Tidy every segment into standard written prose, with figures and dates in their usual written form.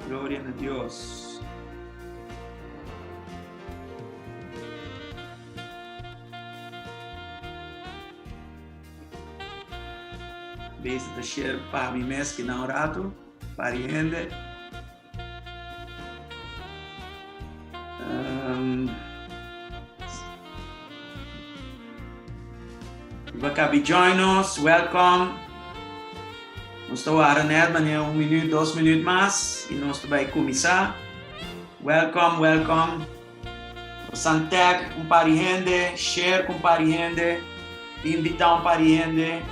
Gloria a Dios. Beijo da share para mim mesmo que não orato, para gente. Vakabi join us, welcome. Nós estamos agora, né, 1 minuto, 2 minutos mais e nós vamos começar. Welcome, welcome. Tag par de gente, share com par de gente, invitar par de gente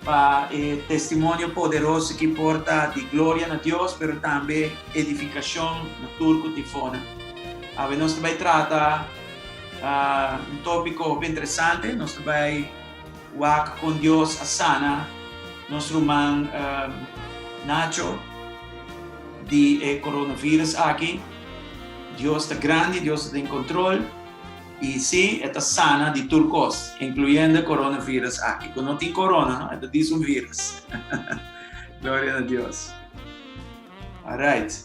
para testemunho poderoso que porta de glória a Deus, mas também edificação no turco de fora. A ver, nós vamos tratar tópico bem interessante. Nós vamos falar com Deus a sana nosso irmão Nacho de coronavírus aqui. Deus está grande, Deus está em controle. E sim, está sana de turcos, incluyendo coronavírus aqui. Quando não tem corona, não? É diz um vírus. Glória a Deus. All right.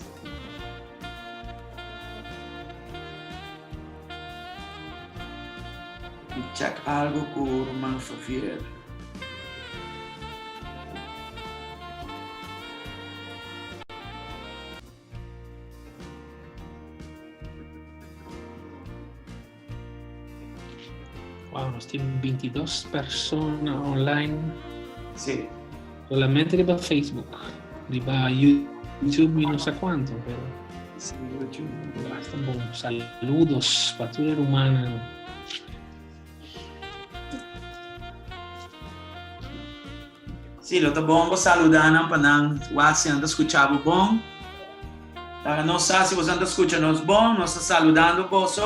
Check algo com o irmão Fafiel. Wow, nós temos 22 pessoas online. Sim. Solamente de Facebook. De YouTube e não sei quanto. Pero... Sim, YouTube. Basta bom. Saludos para todo ser humano. Sim, eu estou bom saludando para não você anda escutando bom. Não sei se você anda escutando bom, nós estamos saludando você.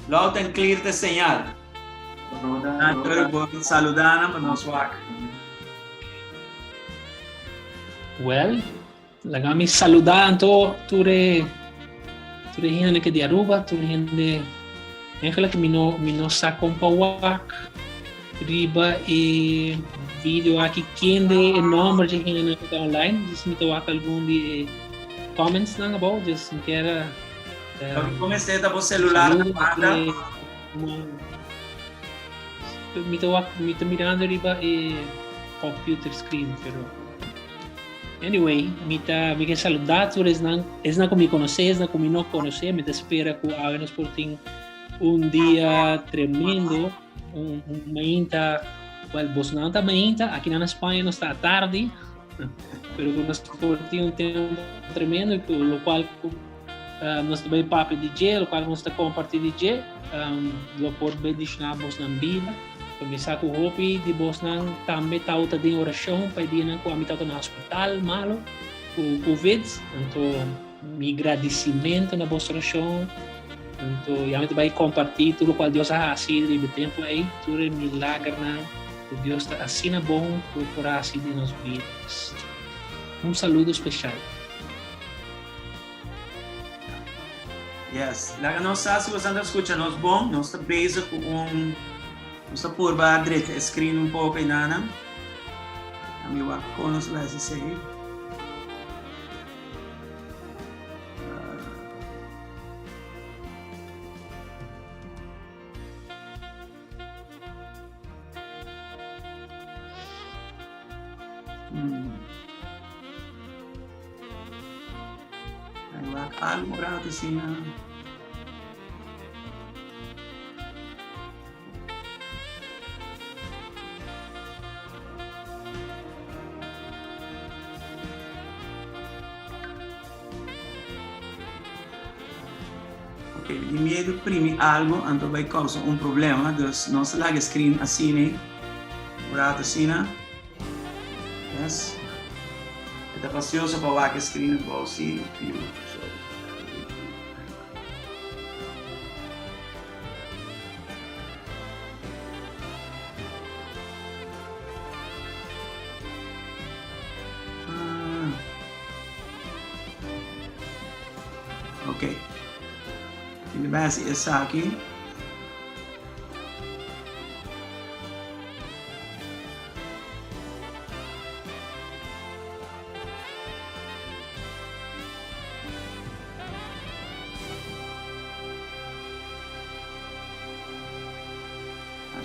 Loud and clear the señal. Saludando para nós. Well, lagami saludan to ture gente que de Aruba, ture gente Angela que mino sa compawak riba e video aqui quem de nome de quem está online, just me tawak algum de comments lang about, just quero comecei a você celular na banda. Me tô mirando riba e computer screen, pero anyway, me quer saludar, es na como me conhecer, es na como não conhecer, me espera que háganos por ti dia tremendo, mainta, well, vos não está mainta, aqui na Espanha não está tarde, pero que nós por ti tempo tremendo, lo qual nós também papo DJ, lo qual nós está compartilhando DJ, lo por bem deixar vos na vida. Começar com o hopi de vos não também tá outra de oração para dia não com a mitad no hospital malo com covid, então me agradecimento na vossa oração, então já me vai compartilhar tudo o qual Deus ha sido de tempo aí, tudo é milagre na Deus está assim na bom por assim de nas vidas. Saludo especial. Yes, lá não sei se você anda escutando bom, nós estamos presos com Nós por a direita, screen pouco aí, Nana. A minha conos lá se segue. Aí lá, algo morado assim, de medo primi algo, então vai causar problema, então não se larga screen assim, né? Morado assim, né? Yes. Está precioso para o screen igual assim, Ok. Ele vai essa aqui.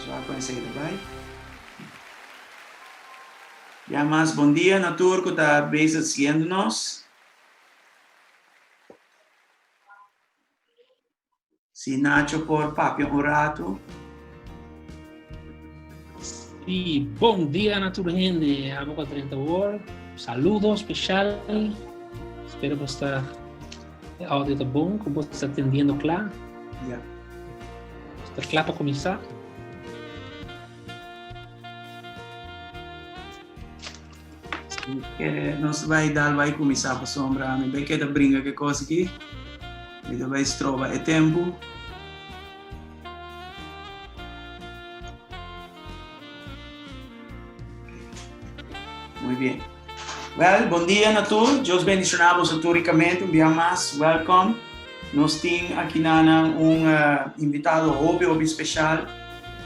So, a conhecer também. Já mais bom dia na tour que está assistindo-nos. Si Nacho por papi un rato. Sí, bom dia na toda gente. A boca 30 horas. Saludo especial. Espero que está áudio tá bom, que você está atendendo claro. Yeah. Está claro para começar. Nós vai começar para sombra. Me bem que da brinca que coisa aqui. Me vai trova é tempo. Muy bien. Well, bom dia na tour. Deus bendicionamos autoricamente. Um dia mais. Welcome. Nós temos aqui invitado hobby especial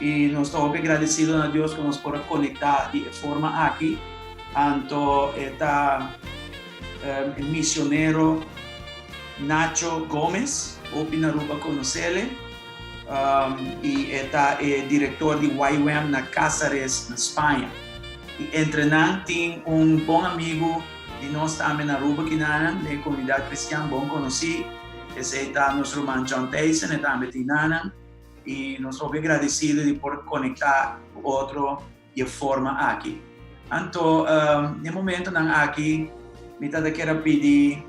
e nós estamos agradecidos a Deus que nos pode conectar de forma aqui. Anto está missionário Nacho Gomes, hope na Aruba conhecê-lo, e está diretor de YWAM na Cáceres, na Espanha. E entrenando tem bom amigo de nós também na Aruba, que na comunidade cristã, bom conhecido. Esse está nosso irmão John Tyson, também tem nana, e nós somos agradecidos de poder conectar outro de forma aqui. Então, no momento aqui, me quero pedir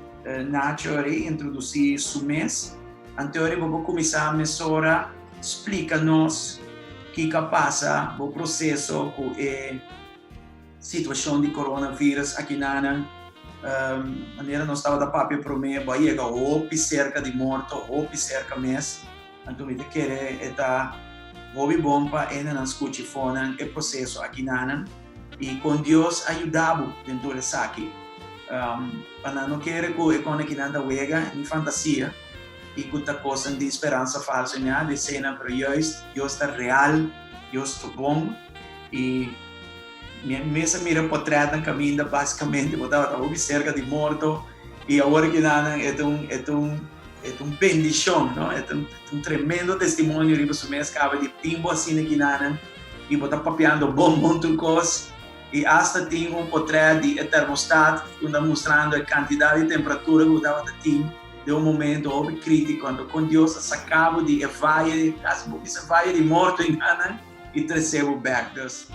Nacho introduzir seu mês. Então, eu vou começar a mesura, explica-nos o que passa no processo com a situação de coronavírus aqui na maneira nós estava da papel para mim, vai chegar ou cerca de morto, ou cerca mês. Então, eu quero estar muito bom para ainda não escutar o processo aqui na e com Deus ajudava dentro dessa aqui. Para não querer que nada wega em fantasia e que a coisa de esperança falsa de cena, pero Deus está real, Deus está bom e mesmo mira portrait no caminho basicamente botava cerca de morto e agora que nada é bendição, não? É tremendo testemunho de você mesmo acaba de tempo assim que nada e botar papiando bom turcos. E hasta tem portrait de termostato, que mostrando a quantidade de temperatura que estava tendo de momento crítico, quando com Deus sacava de vaia de morto em Ghana e trazeu back. Deus.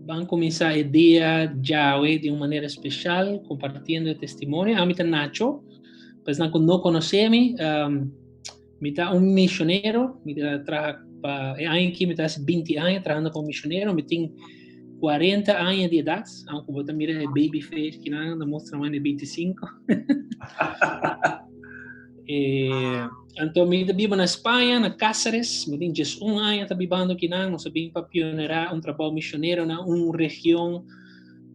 Vamos começar a ideia já de uma maneira especial, compartilhando o testemunho. A mim é Nacho, pois não conhece-me, me dá missionário, me trabalha para aqui, me dá 20 anos trabalhando como missionário, me tem 40 anos de idade, aunque você mira baby face, que não mostra mais de 25. Então, me vivo na Espanha, na Cáceres, me tenho 1 ano, estou vivendo aqui, nós sabemos para pionerar trabalho missionário na região,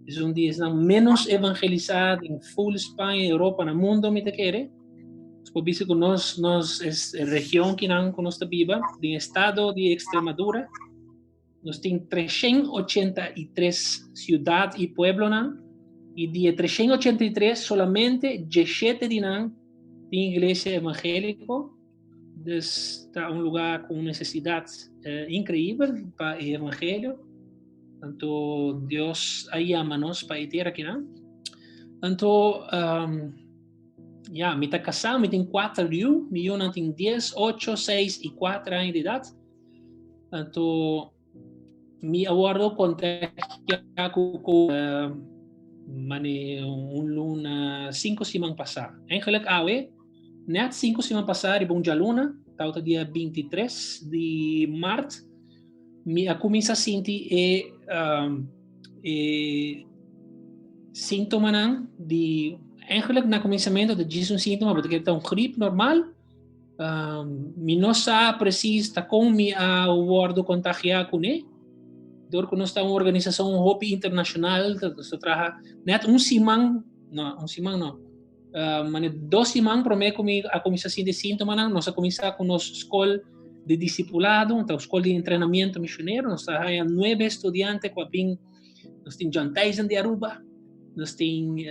é onde é menos evangelizada em full Espanha, Europa, no mundo, me quer. Por isso que nós é a região que nós estamos vivendo, do estado de Extremadura, nós temos 383 cidades e pueblos, e de 383, solamente 17 de nós tem igreja evangélica, está lugar com necessidades incríveis para o evangelho. Então, Deus ama-nos para ir aqui, não? Então, me está casado, me tem 4 filhos, eu tenho 10, 8, 6 e 4 anos de idade. Então, me aguardo contato com luna 5 semanas passadas. Eigenlijk net 5 semanas passadas, bom dia luna, estava dia 23 de março, me começa a sentir sintomas de, eigenlijk na começamento de um sintoma, porque é um gripe normal, me não sabe preciso, está com me a guardo contagiar com ele, porque nós estamos uma organização hobby internacional, nós trabalhamos net semana não, mas 2 semanas para mim a começar a sentir sintomas, nós começamos com nossa escola de discipulado, então escola de treinamento missionário, nós temos 9 estudantes com a BIM, nós temos John Tyson de Aruba, nós temos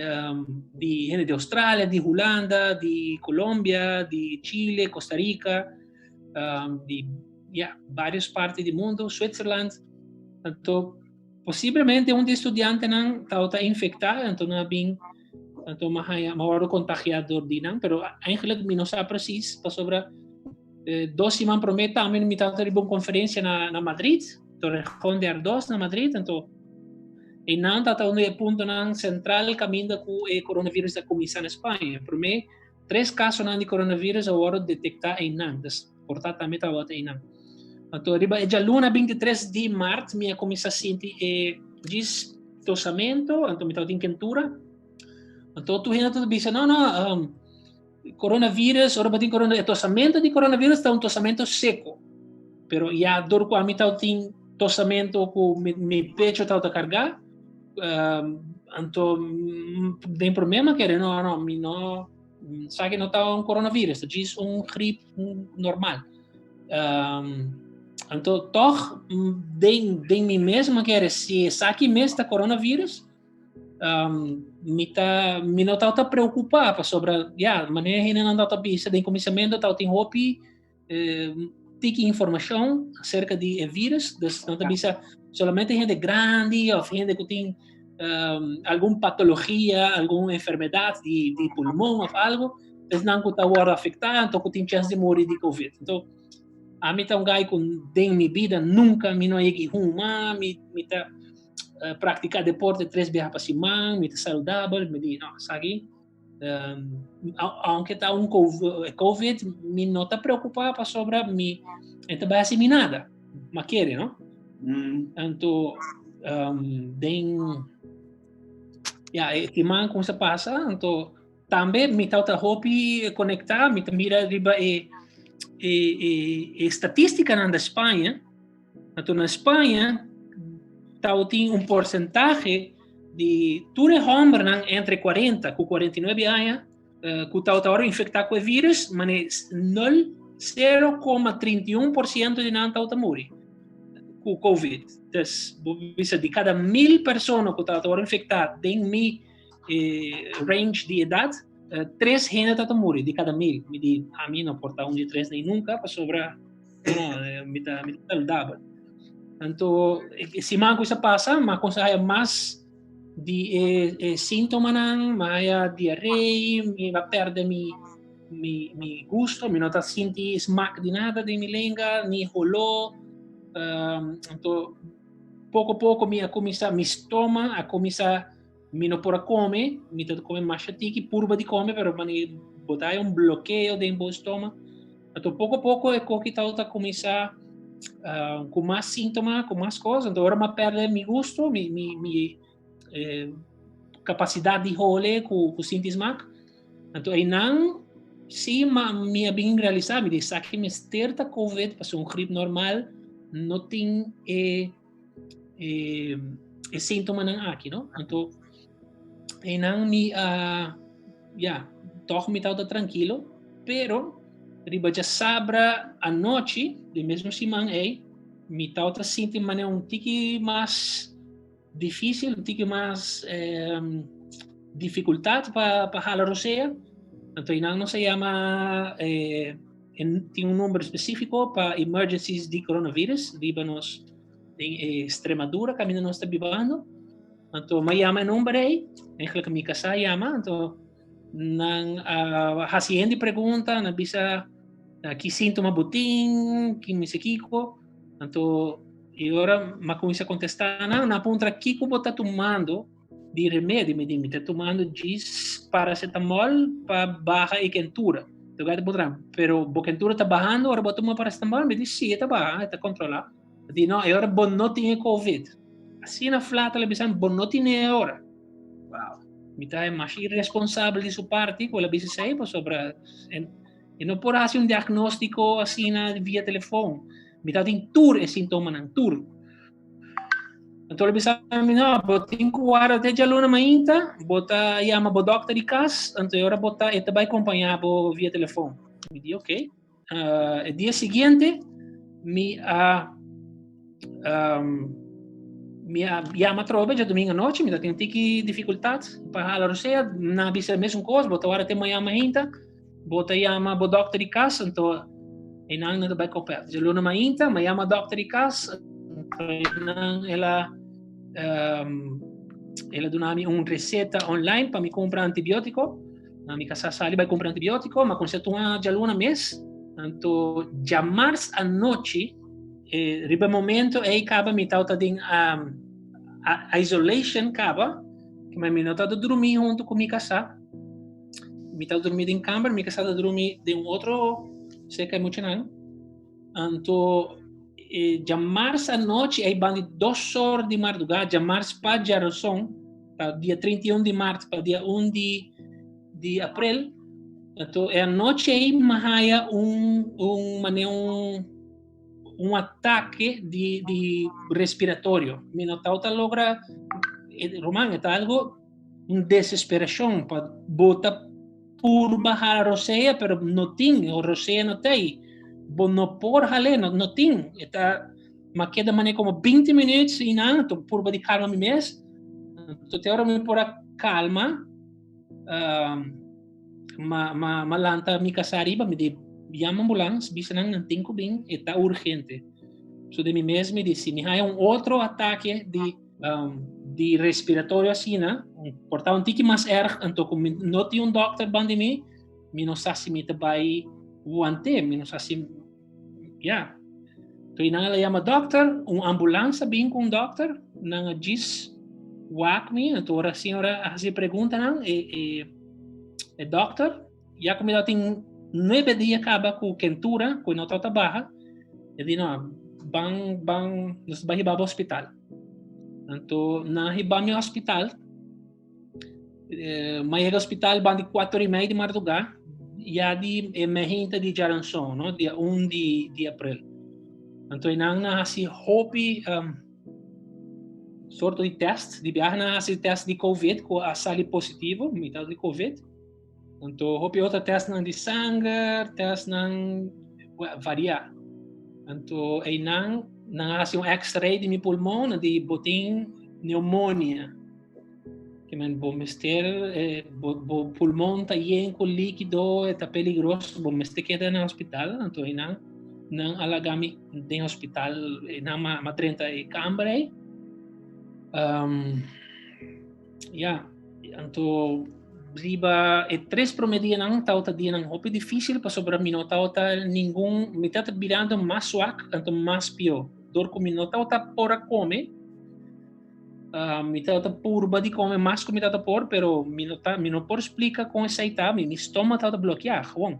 de Austrália, de Holanda, de Colômbia, de Chile, Costa Rica, de várias partes do mundo, Switzerland. Então, possivelmente um estudante não está infectado, então não é bem, então maior contagiador de não, pero eigenlijk não sabe preciso sobre 2 semanas promete também me está tendo uma conferência na Madrid, então responde a 2 na Madrid, então e não está tendo ponto na central caminho com o coronavírus da comissão na Espanha. Para mim, 3 casos de coronavírus agora detectar em Nantes, portanto também está em Nantes. Então, já luna 23 de março, minha comissão sente tosamento, então me está em quentura. Então, tu ainda tudo diz, não, coronavírus, agora tem tosamento de coronavírus, está tosamento seco. Pero já dor com a mitad tem tosamento com meu pecho está a carregar. Então, tem problema que não sabe que não está coronavírus, diz gripe normal. Então, toch, de mim mesmo que se sabe mesmo está coronavírus, me não está preocupado sobre a maneira que não está vista de começamento, tem roupa, tem informação acerca de vírus, não está vista somente gente grande ou gente que tem alguma patologia, alguma enfermidade de pulmão ou algo, eles não estão afetados, então tem chance de morrer de Covid. Então, a mim está gai com em minha vida nunca me não é que me está praticar deporte 3 vezes por semana, me está saudável, me diz, não, sabe? Aunque está COVID, me não está preocupado sobre mim, então vai assim nada, mas quer, não? Então, que man como se passa, então também me está roupa conectar, me mira riba estatística na Espanha, então na Espanha tem porcentaje de todos os homens entre 40 e 49 anos que estão agora infectados com o vírus, mas 0,31% de não estão morrer com o Covid. Então, de cada 1.000 pessoas que estão agora infectadas em meu range de idade, 3 gente estão morrer de cada 1.000. A mim não importa de 3 nem nunca, para sobrar, me está saudável. Então, se uma coisa passa, uma coisa é mais de sintomas, mais diarreia, me vai perder meu gosto, me não está sentindo smack de nada de minha língua, nem rolou. Então, pouco a pouco, me começa me estômago, a começar me não pode comer, me tem que comer mais chatique, purba de comer, mas me botar bloqueio dentro do estômago. Então, pouco a pouco, é que está começar com mais sintomas, com mais coisas. Então, agora me perde meu gosto, minha capacidade de rolê com sintismac. Então, aí não, se me bem realizar, me diz que me esterta COVID, para ser gripe normal, não tem sintoma aqui, não? Então, aí não me, toch me está tranquilo, pero riba já sabra a noite, de mesmo semana, me está sentindo maneira tique mais difícil, tique mais dificuldade para jalar o seio. Então, não se chama, tem número específico para emergencies de coronavírus, riba nos em Extremadura, caminho nós está vivendo. Então, me chama número aí, que minha casa chama, então, a gente pergunta, na bisa que sintoma botim, que me se kiko, então, e agora me começa a contestar, na ponta que eu está tomando de remédio, me está tomando paracetamol para baixa e quentura. Então, pero a quentura está baixando, agora vou tomar paracetamol, me diz, sim, está baixa, está controlado. Eu digo, não, agora vou não ter Covid. Assim na flata, televisão, vou não ter agora. Uau. Me está mais irresponsável de sua parte, com a bisa sei, sobre e não pode fazer diagnóstico assim via telefone. Me está em tur e sintoma não tur. Então ele disse não, botar 5 horas até a luna mainta, botar chama o doctor de casa, então agora botar e vai acompanhar via telefone. Me disse ok. O dia seguinte mi llama trova já domingo à noite, me tem tiki dificuldade para falar você, na bisa mesmo coisa, bota hora tem uma ainda, bota llama bo doctor de casa, então inang na bay kopet. Já luna mainta, me llama doctor de casa, inang ela donami receita online para me comprar antibiótico, na mi casa sali vai comprar antibiótico, mas quando você toma já luna mês, então já março à noite riba momento aí acaba me tauta din isolation acaba que me nota de dormir junto com minha casa me tauta dormir em câmara minha casa dormir de outro sei que é muito não então já março à noite aí bande 2 horas de madrugada já março para Jaração tá dia 31 de março para dia 1 de abril então é a noite aí mahaya ataque de respiratório. Minotauta logra, Román, é algo, desesperação para botar por bajar a roceia, pero não tem, a roceia não tem. Bom, não por halé, não tem. Mas queda maneira como 20 minutos e não, então por de calma mesmo. Então, te hora me por a calma, malanta mi kasari, me de llama ambulância, bisa não tem que bem, está urgente. So de mim mesmo me disse, me há outro ataque de respiratório assim, né? Portanto, tique mais erg, então como não tinha doctor bande me não sabe se me vai voante, me não sabe se, então ela chama doctor, ambulância bem com doctor, não diz wak me, então a senhora se pergunta não, doctor, já como ela tem 9 dias acaba com quentura, com não está barra, eu digo não, nos vai para o hospital. Então, na ribame hospital, mas chega ao hospital bande 4:30 de madrugada, já de emergência de Jaração, no dia 1 de abril. Então, na assim hope sorte de teste, de viagem na assim teste de COVID, com a sali positivo, metade de COVID. Então, hope outra teste de sangue, teste não varia. Então, aí não assim X-ray de meu pulmão, de botin pneumonia. Que man bom mister, pulmão tá yen com líquido, tá perigoso, bom mister queda no hospital, então aí não alagami no hospital, não ma 30 câmara aí. Então riba 3 promedia não tá dia não hope difícil para sobrar minota nenhum me tá virando mais suave então mais pior dor com minota por comer me tá por de comer mais que me tá por pero não por explica com essa etapa meu estômago tá bloqueado bom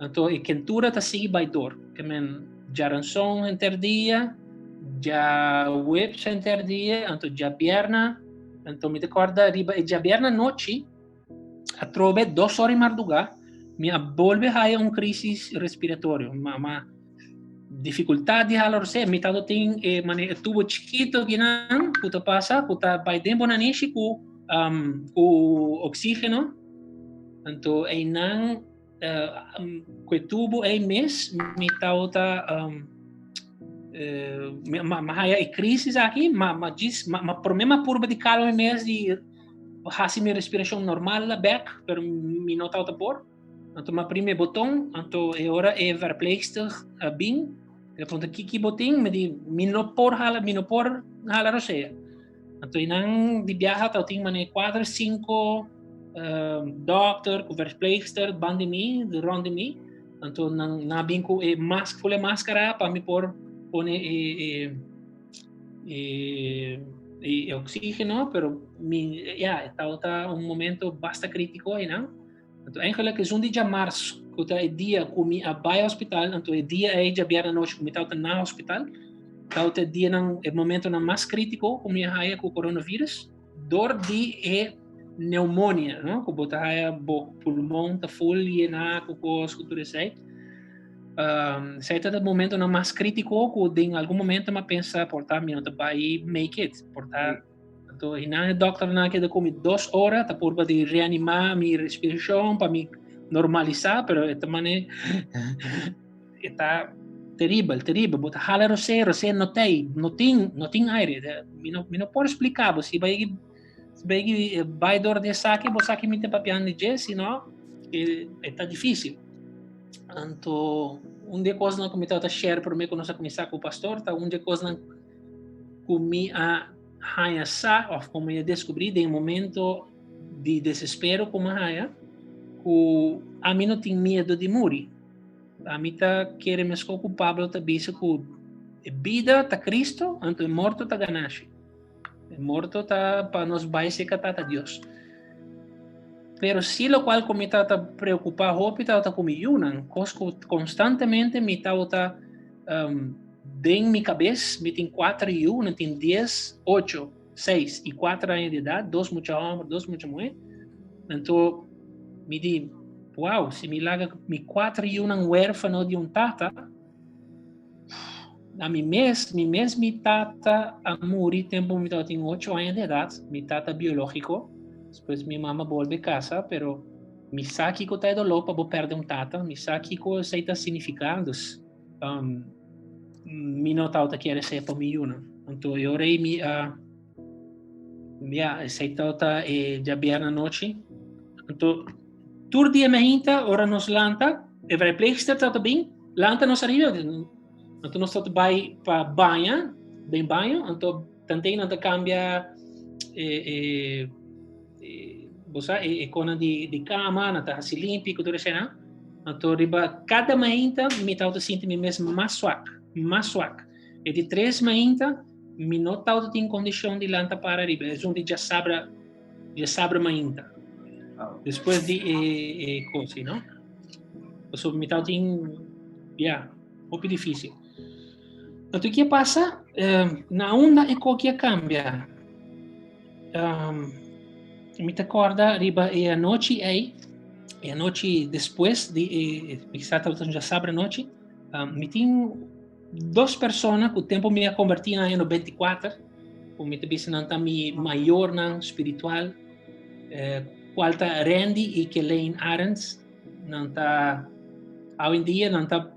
então e quentura tá sigue by dor que men jaranção inter dia já webs inter dia então já perna então me recorda riba já perna noite a trove 2 horas de madrugada, me volve a crise respiratória, uma dificuldade de falar, me tá tem tubo chiquito que não, puta passa, puta vai tempo na niche com oxígeno, então aí não, com tubo aí mês, me tá outra mas crise aqui, mas problema por de calma mês de hasi minha respiração normal la back, pero mi não tá por. Então, meu primeiro botão, então agora é verpleegster bem. Eu pergunto que botão, me diz, mi não por hala roceia. Então, não de viajar, eu tenho 4, 5 doctor, com verpleegster, band de mim, de rond de mim. Então, não bem com full máscara para me pôr e oxígeno, pero está momento bastante crítico aí, não? Então, eigenlijk is dia março, que é dia que eu vai ao hospital, então é dia aí já vier a noite que eu estou no hospital, então é dia é momento mais crítico que eu haia com o coronavírus, dor de pneumonia, não? Que eu haia pulmão tá full e na com as culturas aí. Se é o momento mais crítico que em algum momento eu pensa portar me não vai make it portar então e na doctor na que come 2 horas tá por de reanimar minha respiração para me normalizar pero esta maneira está terrível. Bota hala você não tem aire. Me não pode explicar. Você vai dor de saque, você saque me tem papiando de senão está difícil. Então, de coisa não comi a share por mim quando nós começar com o pastor, tá de coisa não comi a hanhasa, ou como eu descobri de momento de desespero como a a mim não tem medo de morrer. A mim tá querendo me ocupar tá bicho com vida tá Cristo, então morto tá ganache. Morto tá para nos vai se catar a Deus. Pero si lo cual como está preocupado, hope está comigo, constantemente me está em minha cabeça, me tem 4 e 1, tem 10, 8, 6 e 4 anos de idade, 2 muitos homens, 2 muitas mulheres. Então, me diz, uau, se me larga me 4 e 1 huérfano de tata, a mim mesmo me tata a morrer tempo me tem 8 anos de idade, me tata biológico. Depois minha mama volta a casa, pero me sabe que está dolor para perder tata, me sabe que isso está significados. Me não tá quer ser para mim, não. Então eu orei sei tá já bem na noite. Então todo dia me hinta, ora nos lanta, e vai pleegster tá bem, lanta nos arriba. Então nós tá vai para banho, bem banho, então tentei não cambia con di cama, nata si limpi, tudo isso, né? Então, riba, cada mainta, me tauta sinto me mesmo mais suave. E de 3 mainta, me não tauta tem condição de lanta para riba. É onde já sabra mainta. Depois de coisa, não? Então, me tauta tem, um pouco difícil. Então, o que passa? Na onda é que cambia. Me acorda riba e a noite depois de já sabe a noite me tem 2 pessoas que o tempo me converti no ano 24 o me te não tá mi maior não espiritual qual tá Randy e Kelaine Arends não tá hoje em dia não tá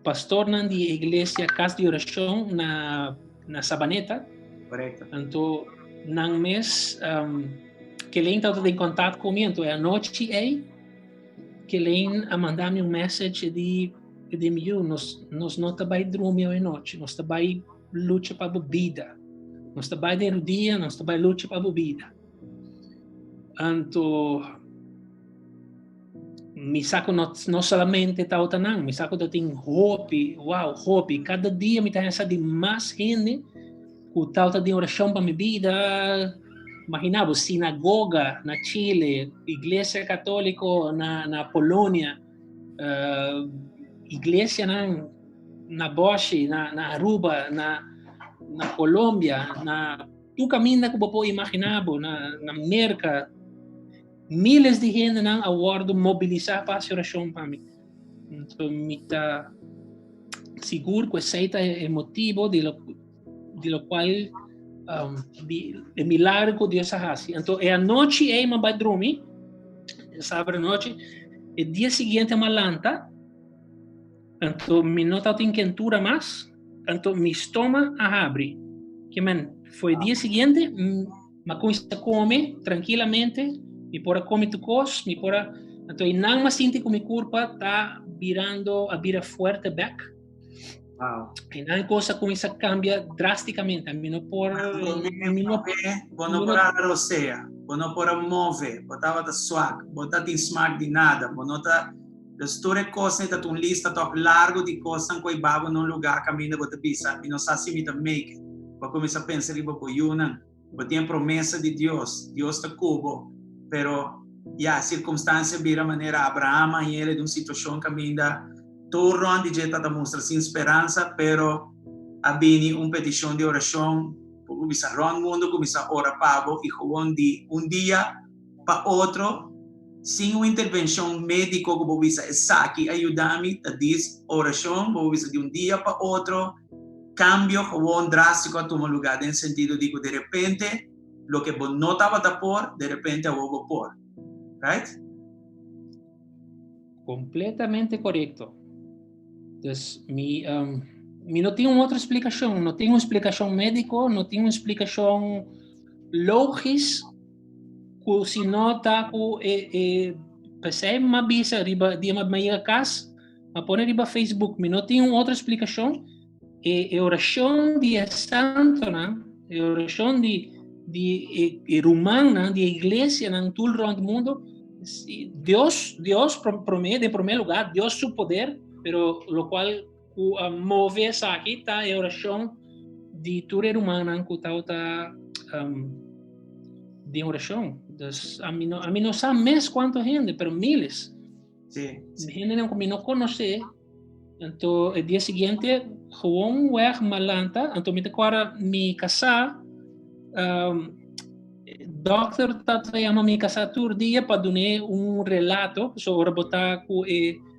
pastor não de igreja casa de oração na Sabaneta. Correto. Então não mês que Elaine está em contato comigo, então a noite que Elaine a mandar-me message de mim, nós não estamos dormindo à noite, nós estamos luta para a bebida, nós estamos de dia, nós estamos luta para a bebida. Então, me saco não somente está não, me saco tem hope, cada dia me está essa de mais gente, o tal de oração para a minha vida. Imaginava, sinagoga na Chile, igreja católica na Polônia, igreja na Bosch, na Aruba, na Colômbia, tu caminha que você imaginar, na América, miles de gente não aguardo mobilizar para a oração para mim. Então, me está seguro que esse é o motivo de lo qual de milagre que Deus faz. Então, a noite eu vai dormir, sabe a noite, o dia seguinte uma lanta, então me não tem quentura mais, então meu estômago abre. Que foi o dia seguinte, mas começa a comer tranquilamente, me pora comer tu cos, me pora, então eu não me sinto que meu corpo está a virar forte back. Wow. E na coisa começa a cambiar drasticamente. A mim não por não por a roceia, não por a mover, botava da swag, botava tem smart de nada, botava da história coisa tá um lista tão largo de coisas que babo num lugar caminho bota pisa, e não sabe se me tá make, para começar a pensar riba por yuna, porque tem promessa de Deus tá cubo, pero a circunstância vira maneira Abraão e ele de uma situação caminha todo ano de jeito da mostra sem esperança, pero abini petição de oração, começa a mundo, começa a orar pago e de dia para outro, sem uma intervenção médica, que você está aqui ajudando-me a dizer oração, você de dia para outro, cambio drástico a tomar lugar, no sentido de que de repente, lo que você não estava a por, de repente eu vou por, right? Completamente correcto. Dus, mi não tem outra explicação, não tem uma explicação médica, não tem uma explicação lógica, que se não está com pensei uma bisa riba dia ma casa, a pôr riba Facebook, mi não tem outra explicação, oração de santo, né? Oração de romana, de igreja, em todo o mundo. Deus promete, em primeiro lugar, Deus seu poder, pero lo qual move essa aqui está a oração de toda humana que está de oração. A mim não sabe mais quanto gente, pero miles. Sim. Gente não conhece. Então, o dia seguinte, gewoon weg malanta. Então, me casar, doctor tata chama me casar todo dia para dar relato sobre botar o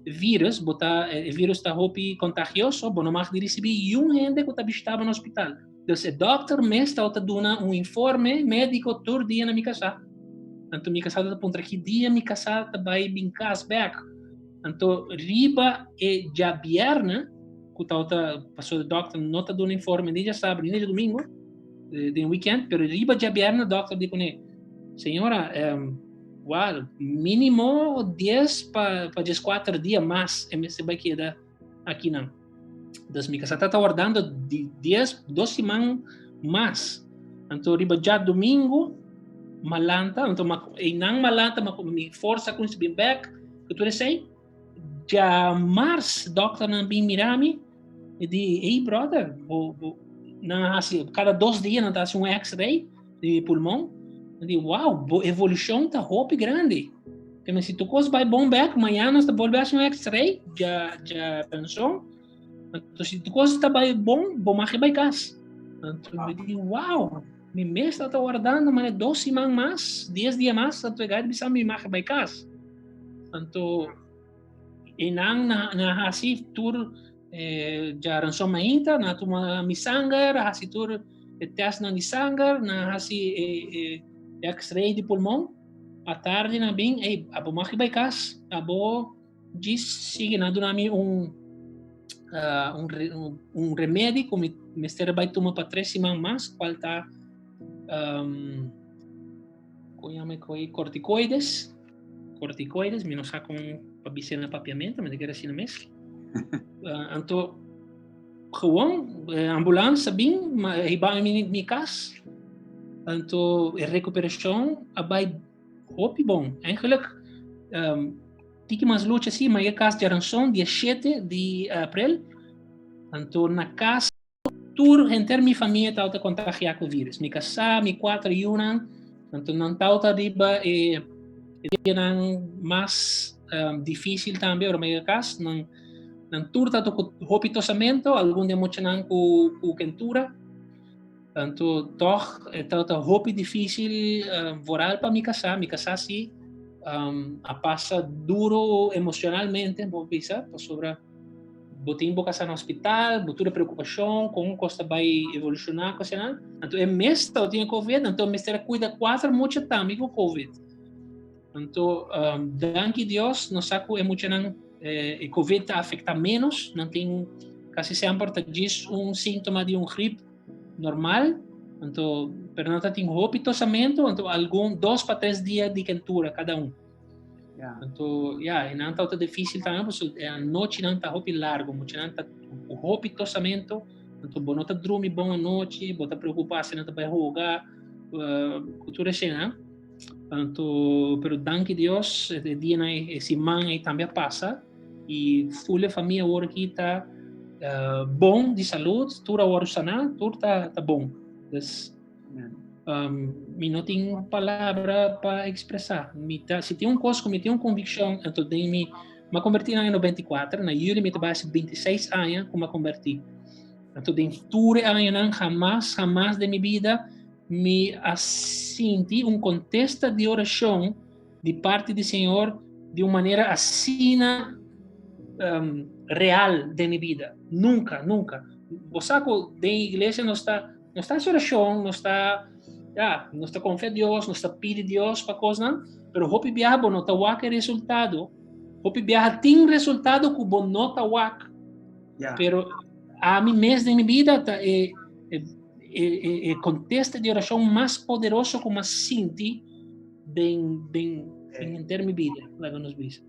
vírus, o vírus está contagioso, não mais de receber gente que estava no hospital. Então, o doctor me está dando informe médico todo dia na minha casa. Então, minha casa está ponto aqui dia, minha casa está vai bem casa back. Então, riba já viernes, que passou o doctor não está dando informe nem já sábado nem de domingo, de weekend, pero riba já viernes, o doctor diz, senhora, mínimo 10 para 4 dias mais, você vai quedar aqui não. Então, minha casa está guardando 2 semanas mais. Então, riba já domingo, malanta, então, não malanta, me força com esse bem back, que tu sei, já março, doctor não bem mirami, e diz, hey brother, cada 2 dias não está um X-ray de pulmão, e diz, wow, evolução está hope grande. Então, se tu coisa vai bom back, amanhã nós voltar a um X-ray, já pensou? Então, se tu coisa está bom mais vai casa. Então, eu digo, wow, meu mês está guardando, mas 2 semanas mais, 10 dias mais, está pegando e me mais vai casa. Então, e na assim tur já ransom mainta na tuma misangar assim tur teste na misangar na assim X-ray de pulmão à tarde na bem abo maki vai cas abo diz sigue na dunami remédio como mister vai tomar para 3 semanas mais qual tá corticoides, me não sabe para bicear papiamento, mas eu assim mesmo. Então, gewoon, ambulância bem, riba minha casa. Então, a recuperação vai hope bom. Eigenlijk, tique mais luta assim, mas a casa de ransom dia 7 de abril. Então, na casa, toda a minha família está contagiada com o vírus. Minha casa, minha 4 yunan, então não está riba mais difícil também, o meu caso, não turta com hopitosamento, algum de muito não com quentura, então tá hopi difícil vorar para minha casa sim, a passa duro emocionalmente, vou pensar, sobre botar em boca no hospital, botar preocupação, como costa vai evolucionar, coisa então é mês eu tinha covid, então me será cuida 4 muito também com covid. Então, danke Deus, não saco emocionante, o COVID afeta menos, não tem quase sempre diz sintoma de gripe normal, então, pero não tem hopitosamento, então, 2 para 3 dias de quentura cada Então, e não está difícil também, porque a noite não está hopi largo, muito não está o hopitosamento, então, não está dormir bom à noite, não está preocupado se não vai jogar, tudo assim, né? Então, pero danke Deus, esse dia esse man também passa e full família agora aqui está bom de saúde, tudo agora sana, tudo tá bom. Me não tenho palavra para expressar. Se tem coisa que me tem convicção, então me converti em 94, na julho me base 26 anos como converti. Então, de tudo anos jamais de minha vida me senti contexto de oração de parte do Senhor de uma maneira assim real de minha vida. Nunca. Você da igreja não está em oração, não está com fé em Deus, não está pedindo Deus para coisas, mas hope biabo não está o resultado. Hope biabo tem resultado que bom não está Yeah. Pero a mí mesmo em minha vida o contexto de oração mais poderoso como sinti em ter minha vida, lá que nos diz.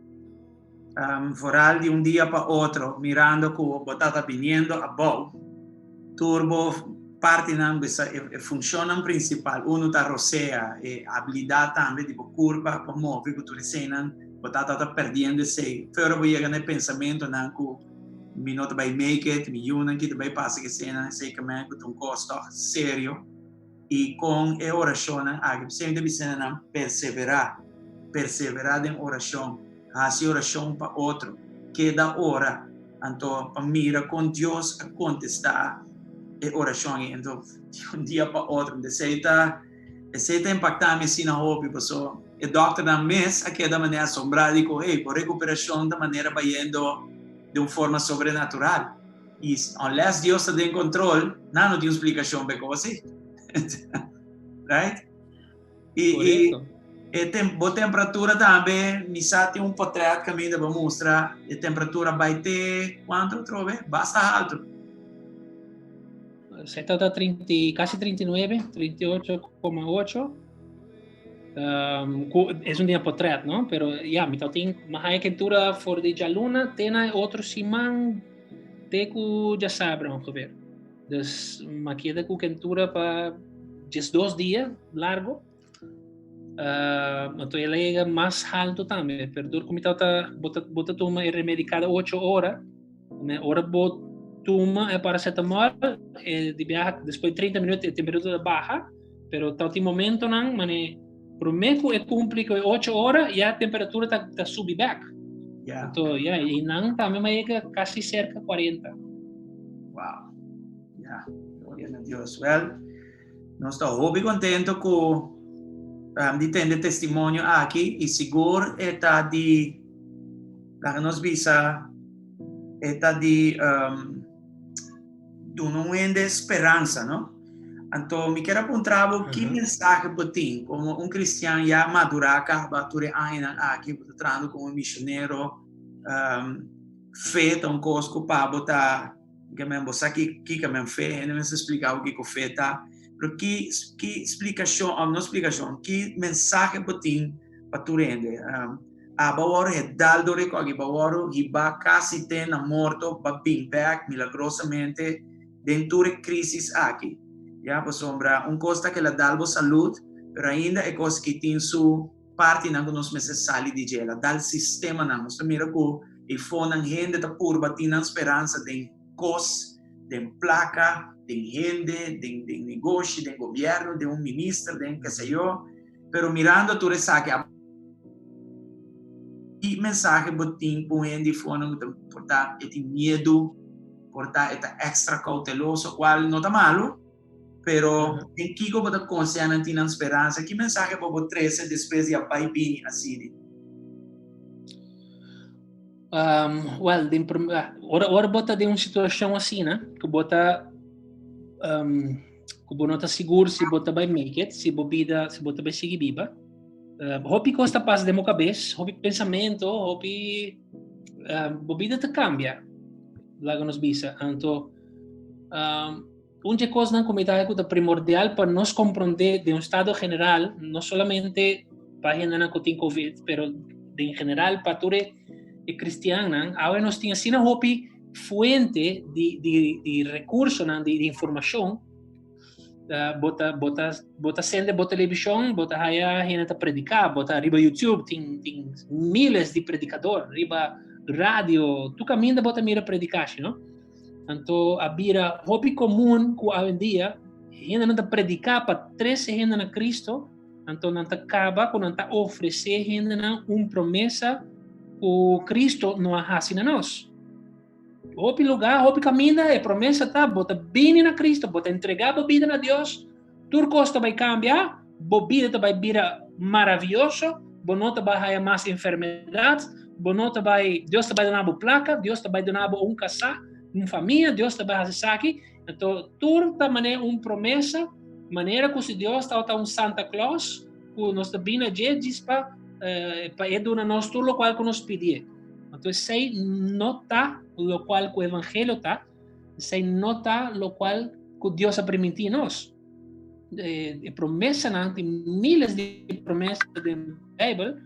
Vooral de un día para otro, mirando como botata viniendo a bow, turbo parte nan funcionan principal, uno ta rosea e habilidad también tipo curva para mover que tu senan, botata ta perdiendo sei, pero voy a ganar pensamiento nan ku mi not by make it, mi yunan que vai passa que senan sei que me que un costo serio e com a oração a sempre bisena perseverar em oração, fazer oração para outro, cada hora, então para mira com Deus a contestar a oração, então de dia para outro, aceita impactar me sina hobby, pessoal, e doctor na mês aqui da maneira assombrada digo, hey, por recuperação da maneira vai indo de uma forma sobrenatural, e unless Deus está em controle, não tem explicação para você. Right? E a temperatura também, mi sa tem portrait que me deve mostrar, a temperatura vai ter quanto trove? Basta alto. Se está casi 39, 38,8. Es un día portrait, ¿no? Pero ya, mi tem mais quentura for de ja luna, tena outro simão, teco já sabe, vamos ver. Dus, ma queda com quentura para 2 dias largo. Então ele é mais alto também. Perdão, como está bota toma é remedicada 8 horas. Uma hora toma é paracetamol, de viaja depois de 30 minutos a temperatura baixa, pero tal momento não, mas prometo é cumprir 8 horas e a temperatura tá subir back. Yeah. Então, e não também é quase cerca 40. Wow. Yeah. Gloria a Deus. Well, nós estamos bem contentes com de ter testemunho aqui e seguro está de lá nos visa está de não de esperança, não? Então, me quero apontar que mensagem para ti, como um cristiano já maduraca, bature ainda aqui, tratando como missionário, feito um cosco para botar, que me botar que me fez, não me explicar o que fez, tá? Pero que explicação, não explicação, que mensagem para ti, para tu rende? A bawaro é dado recogi, bawaro hiba quase tem morto, para bem back milagrosamente dentro de crise aqui. Já, por sombra, costa que ela dá saúde, mas ainda é coisa que tem sua parte não nos meses sali de gela, dá sistema não, nós mira que e fonan gente da purba tem esperança de cos, de placa, de gente, de negócio, de governo, de ministro, de que sei eu, pero mirando tu resaque e mensagem botim põe de fone portar esse medo, portar esse extra cauteloso, qual não tá malo. Pero em que como da consciência não tem esperança, que mensagem para você trazer depois de a pai bem assim? Well, ora bota de uma situação assim, né? Que bota que não tá seguro se bota vai make it, se bota vai seguir viva. Hopi costa passa de minha cabeça, hopi pensamento, hopi bobida te cambia. Lá que nos visa, então uma coisa na comunidade que é primordial para nós compreender de um estado geral, não somente para a gente que tem Covid, mas em geral para todos os cristianos, agora nós temos assim uma fonte de recursos, de informação, bota sende, bota televisão, bota a gente predicar, bota riba YouTube, tem milhares de predicadores, riba rádio, tu caminha bota mira predicar, não? Então, a vida hobby comum que hoje em dia, ainda não está predicar para 13 gente na Cristo, então não está acaba com não está oferecer ainda uma promessa que Cristo não faz na nós. Hobby lugar, hobby caminho, é promessa tá, bota bem na Cristo, bota entregar a vida a Deus, tudo costa vai cambiar, a vida vai virar maravilhoso, bonota vai ter mais enfermidades, bonota vai, Deus vai dar uma placa, Deus vai dar um casar, uma família, Deus vai fazer isso aqui. Então, tudo da maneira uma promessa, maneira que se Deus está um Santa Claus, que nós também diz para educar nós tudo o qual que nós pedimos. Então, isso aí não está lo qual o evangelho tá, sei nota lo qual que Deus a permitir nós. Promessa não, tem milhares de promessas da Bíblia,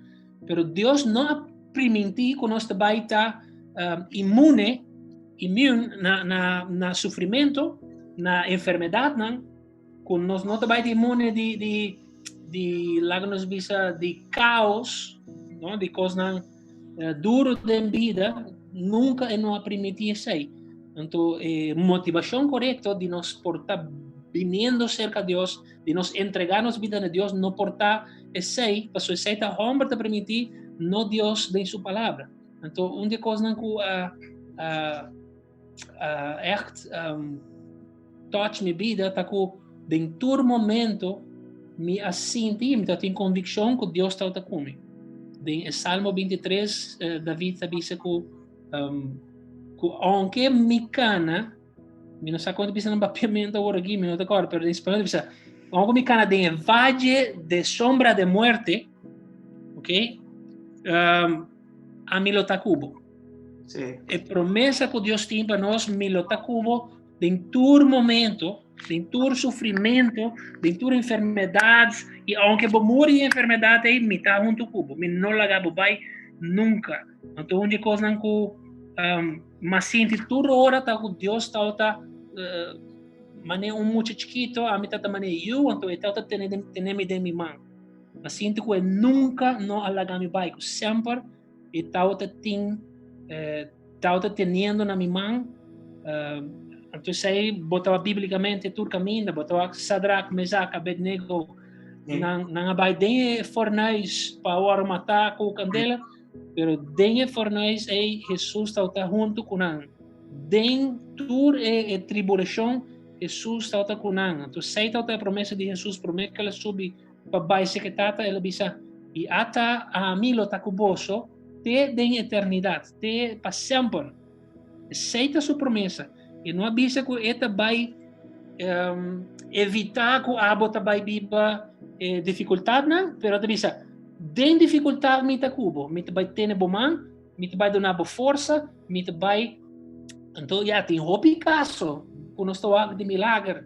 pero Deus não permitir que nós também tá imune na sofrimento, na enfermidade, não, que nós não também imune de lá que nos visa de caos, não, de coisas duro da vida, nunca é não permitir isso aí. Então, motivação correta de nós portar viniendo cerca de Deus, de nos entregar nossa vida a Deus, não portar esse, para sua seita homem te permitir, não Deus de sua palavra. Então, uma das coisas que echt touch minha vida, está que em todo momento me assenti, me tenho convicção que Deus está comigo. Em Salmo 23, David diz que aunque me cana, mi non sa quando bisa ng papiamento agora aqui, mi non ricordo, pero in spagnolo bisa, aunque me cana de valle de sombra de muerte, ok? A mi lo tacubo. Sì. E promessa que Deus tem para nós, mi lo tacubo, em todo momento, em todo sofrimento, em toda enfermidade, e aunque eu morrer de enfermidade, me está junto cubo, me não largabo vai nunca. Então, onde coisa não que mas sinto toda hora tá com Deus está mané muito chiquito, a mim tá mané eu, então ele tá tendo de minha mão. Mas sinto que nunca não alaga me vai, sempre ele tá tendo na minha mão. Então sei botava biblicamente tudo caminho, botava Sadrach, Mesach, Abednego, não vai de fornais para o matar com candela. Pero den fornais é Jesus está junto com nós. Den tur tribulação, Jesus está com nós. Então, sei está a promessa de Jesus, promete que ela subi para baixo que tata, ela bisa e ata a mim lo tá cuboso, te den eternidade, te para sempre. Aceita sua promessa e não avisa que eta vai evitar que a bota vai biba dificuldade, não? Pero avisa den dificuldade me tá cubo, me vai ter boman, me vai donar boa força, me vai então já tem hobby caso, quando estou de milagre,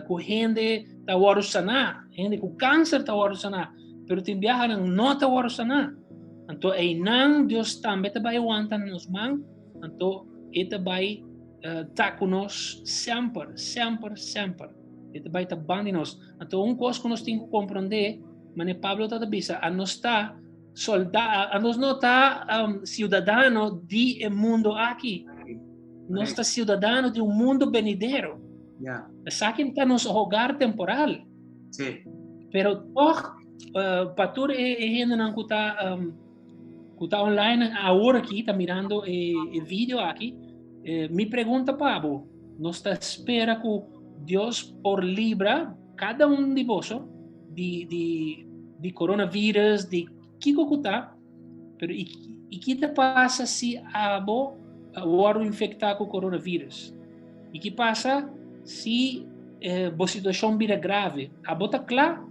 com gente tá hora sanar, gente com câncer tá hora sanar, pero tem viajar não tá hora sanar. Então aí não Deus também vai aguentar nos mãos, então ele vai tá conosco sempre, sempre, sempre. Ele vai estar bem nós. Então coisa que nós temos que compreender. Mas Pablo está dizendo, a nós está soldado, a nós não está cidadano do mundo aqui. Nós está cidadano de mundo venidero. Yeah. Aqui está nosso hogar temporal. Sim. Pero para tudo gente que está online agora aqui, está mirando o vídeo aqui, me pergunta, Pablo, nós está espera que Deus por libra cada de vós de coronavírus, de que está, pero e que te passa se o infectar com coronavírus? E que passa se a situação vira grave? A bota claro,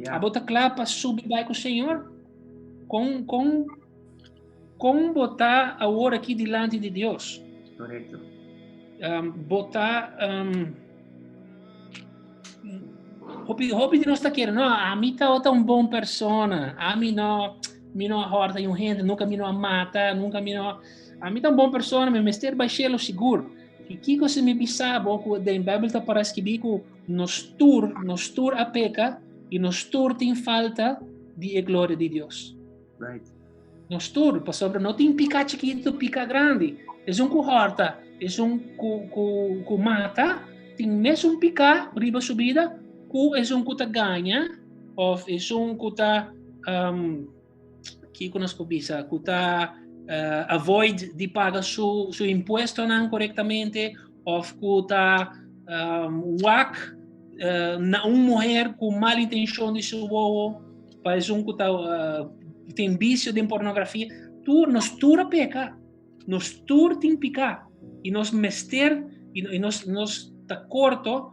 a bota claro para subir com o Senhor, com botar a hora aqui diante de Deus. Correto. Botar Hopi de nós está querendo, não, a mim tá outra bom persona, a mim não horta e gente, nunca me não mata, nunca me não, a mim tá bom persona, me mestre baixelo seguro. E que você me pensava, que da Bíblia tá para escrever que nos tur a peca e nos tur tem falta de glória de Deus. Right. Nos tur, para sobre não tem pica chiquito, pica grande. É que horta, é que mata, tem mesmo pica, riba subida. É que tá ganha, ou é que tá, que conosco bisa, que tá avoid de pagar seu imposto não corretamente, ou que tá na mulher com má intenção de seu ovo, para que tá tem vício de pornografia, nós tudo peca, nós tudo tem picar, e nós mester, e nós tá corto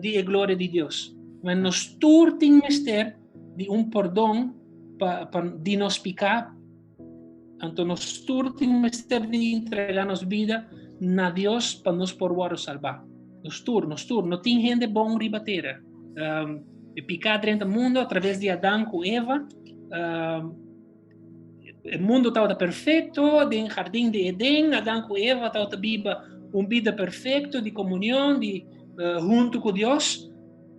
de glória de Deus. Mas nós todos temos mester de perdão de nos picar Então, nós todos temos de entregar nossa vida na Deus para nos poder salvar. Nós todos, não tem gente bom ribateira. Picar dentro do mundo através de Adão com Eva. O mundo estava perfeito, no jardim de Edém, Adão com Eva estava viva vida perfeita de comunhão, junto com Deus.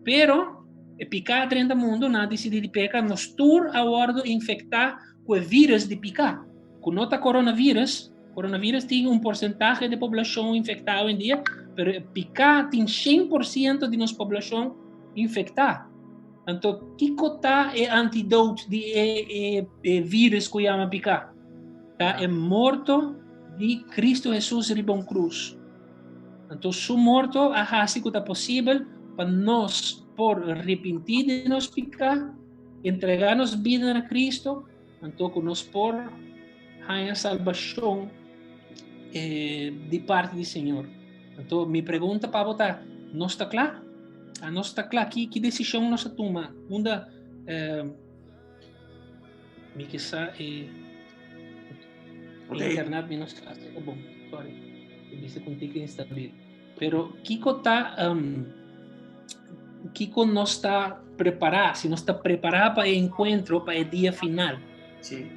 Pero, picar dentro do mundo, não decide de pecar, nós todos agora infectar com o vírus de picar. Com nota coronavírus tem porcentagem de população infectada hoje em dia, mas picar tem 100% de nossa população infectada. Então, que cota é antídoto de vírus que chama picar? É morto de Cristo Jesus ribon cruz. Então, su morto a assim que é possível para nós por arrepentir de nos picar, entregar nos vida a Cristo, então que nós por a salvação de parte do Senhor. Então, me pergunta para botar, nós está claro? A nós está claro que decisão nós toma. Uma, me que sa internet me nos está bom, sorry, eu disse contigo que está bem. Pero Kiko está Kiko não está preparado, se não está preparado para o encontro, para o dia final. Sim.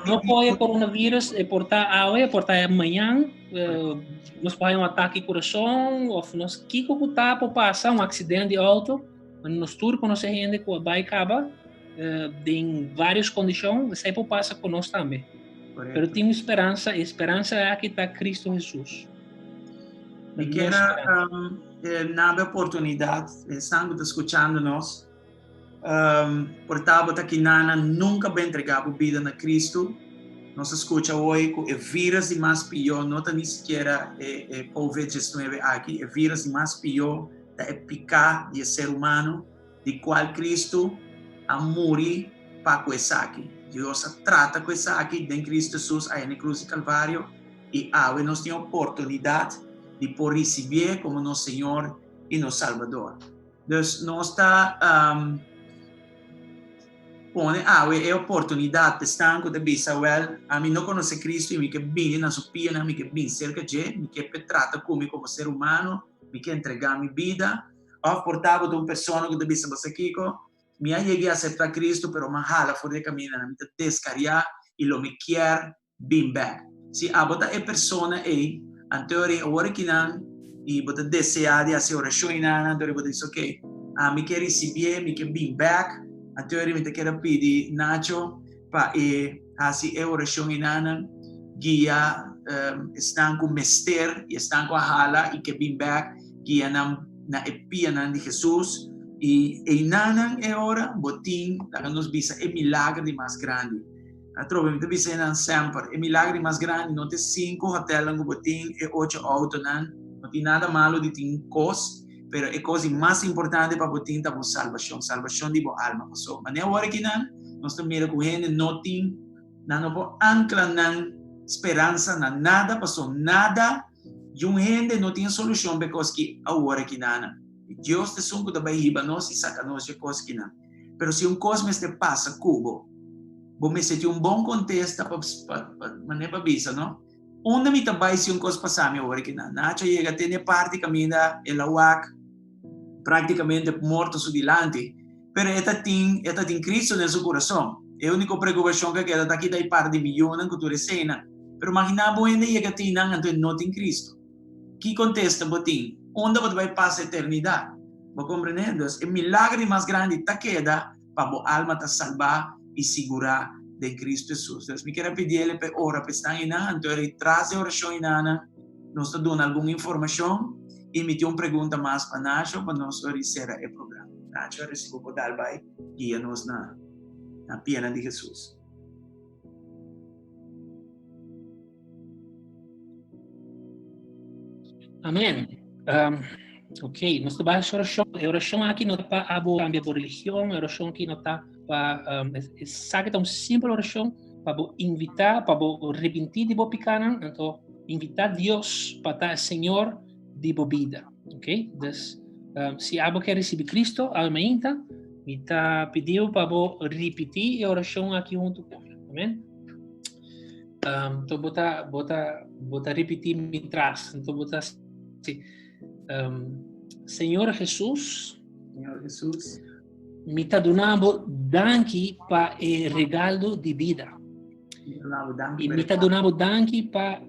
Não pode coronavírus portar hoje, portar amanhã, nós podemos ataque ao coração, ou nós Kiko está para passar acidente de auto, nós todos conhecemos gente que vai acabar em várias condições, sempre passa conosco também. Mas tem esperança, a esperança é que está Cristo Jesus. Me queda na oportunidade, estão escutando-nos, portanto, que Nana nunca vai entregar a vida a Cristo. Nós escuta hoje que o vírus é mais pior, não está nem sequer COVID-19 aqui, o vírus é mais pior da picar de ser humano, de qual Cristo a morrer para coisa aqui. Deus trata coisa aqui em Cristo Jesus, aí na cruz do Calvário, e agora nós temos a oportunidade de por receber como nosso Senhor e nosso Salvador. Então, nós está pone a oportunidade de estar com a bisa, a mim não conhece Cristo e me que bem na sua pena, me que bem cerca de, me que trata comigo como ser humano, me que entregar minha vida, ou portava de uma pessoa que bisa você Kiko, me cheguei a aceitar Cristo, pero me jala fora de caminho, me descarriar e lo me quer bem back. Se a bota é pessoa aí, anterior agora que não e bota desejar de fazer oração e nada, anterior bota diz ok, me quer receber, me quer bem back, anterior me quer pedir Nacho para fazer oração e nada, guia estão com mester e estão com a hala e que bem back, guia na epia de Jesus. E nanan é hora, botim, que nos bisa é milagre mais grande. A trova me bisa nan sempre, é milagre mais grande, não tem 5 hotéis no botim e 8 autos não tem nada malo de ter cos, pero é coisa mais importante para botim tá por salvação de boa alma passou. Mas é hora que nós também com gente não tem, não pode anclar na esperança na nada passou nada, e um gente não tem solução porque que a hora que Deus te sungo da bahiba nós e saca nós de coisa que não. Pero se cosmo este passa cubo, vou me sentir bom contexto para maneira para bisa, não? Onde me trabalha se coisa passar me hora que não. Nacho chega ter parte caminha ela wak praticamente morto su dilante, pero esta tem Cristo no seu coração. É a única preocupação que queda daqui da par de milhões que tu recena. Pero imagina bom ainda chega tem não tem Cristo. Que contexto botim? Onde você vai passar a eternidade? Você compreende? O milagre mais grande está queda para a alma estar salvar e segurar de Cristo Jesus. Então, me quero pedir ele para orar para estar em nada. Então, ele traz a oração em nada. Nós está dando alguma informação e me tem uma pergunta mais para Nacho para nós encerrar o programa. Nacho, eu recebo para dar vai guia-nos na pena de Jesus. Amém. Ok, nós trabalhamos oração aqui não está para cambiar por religião, oração aqui não está para sabe tão simples oração para invitar, para arrepentir de boa picana, então invitar Deus para estar Senhor de boa vida, ok? Então, se abo quer receber Cristo, aumenta, me está pedindo para repetir a oração aqui junto com ele, amém? Então, bota repetir me traz. Então, bota assim. Senhor Jesus, Senhor Jesus, me está dando danke para o regalo de vida. E me está dando danke para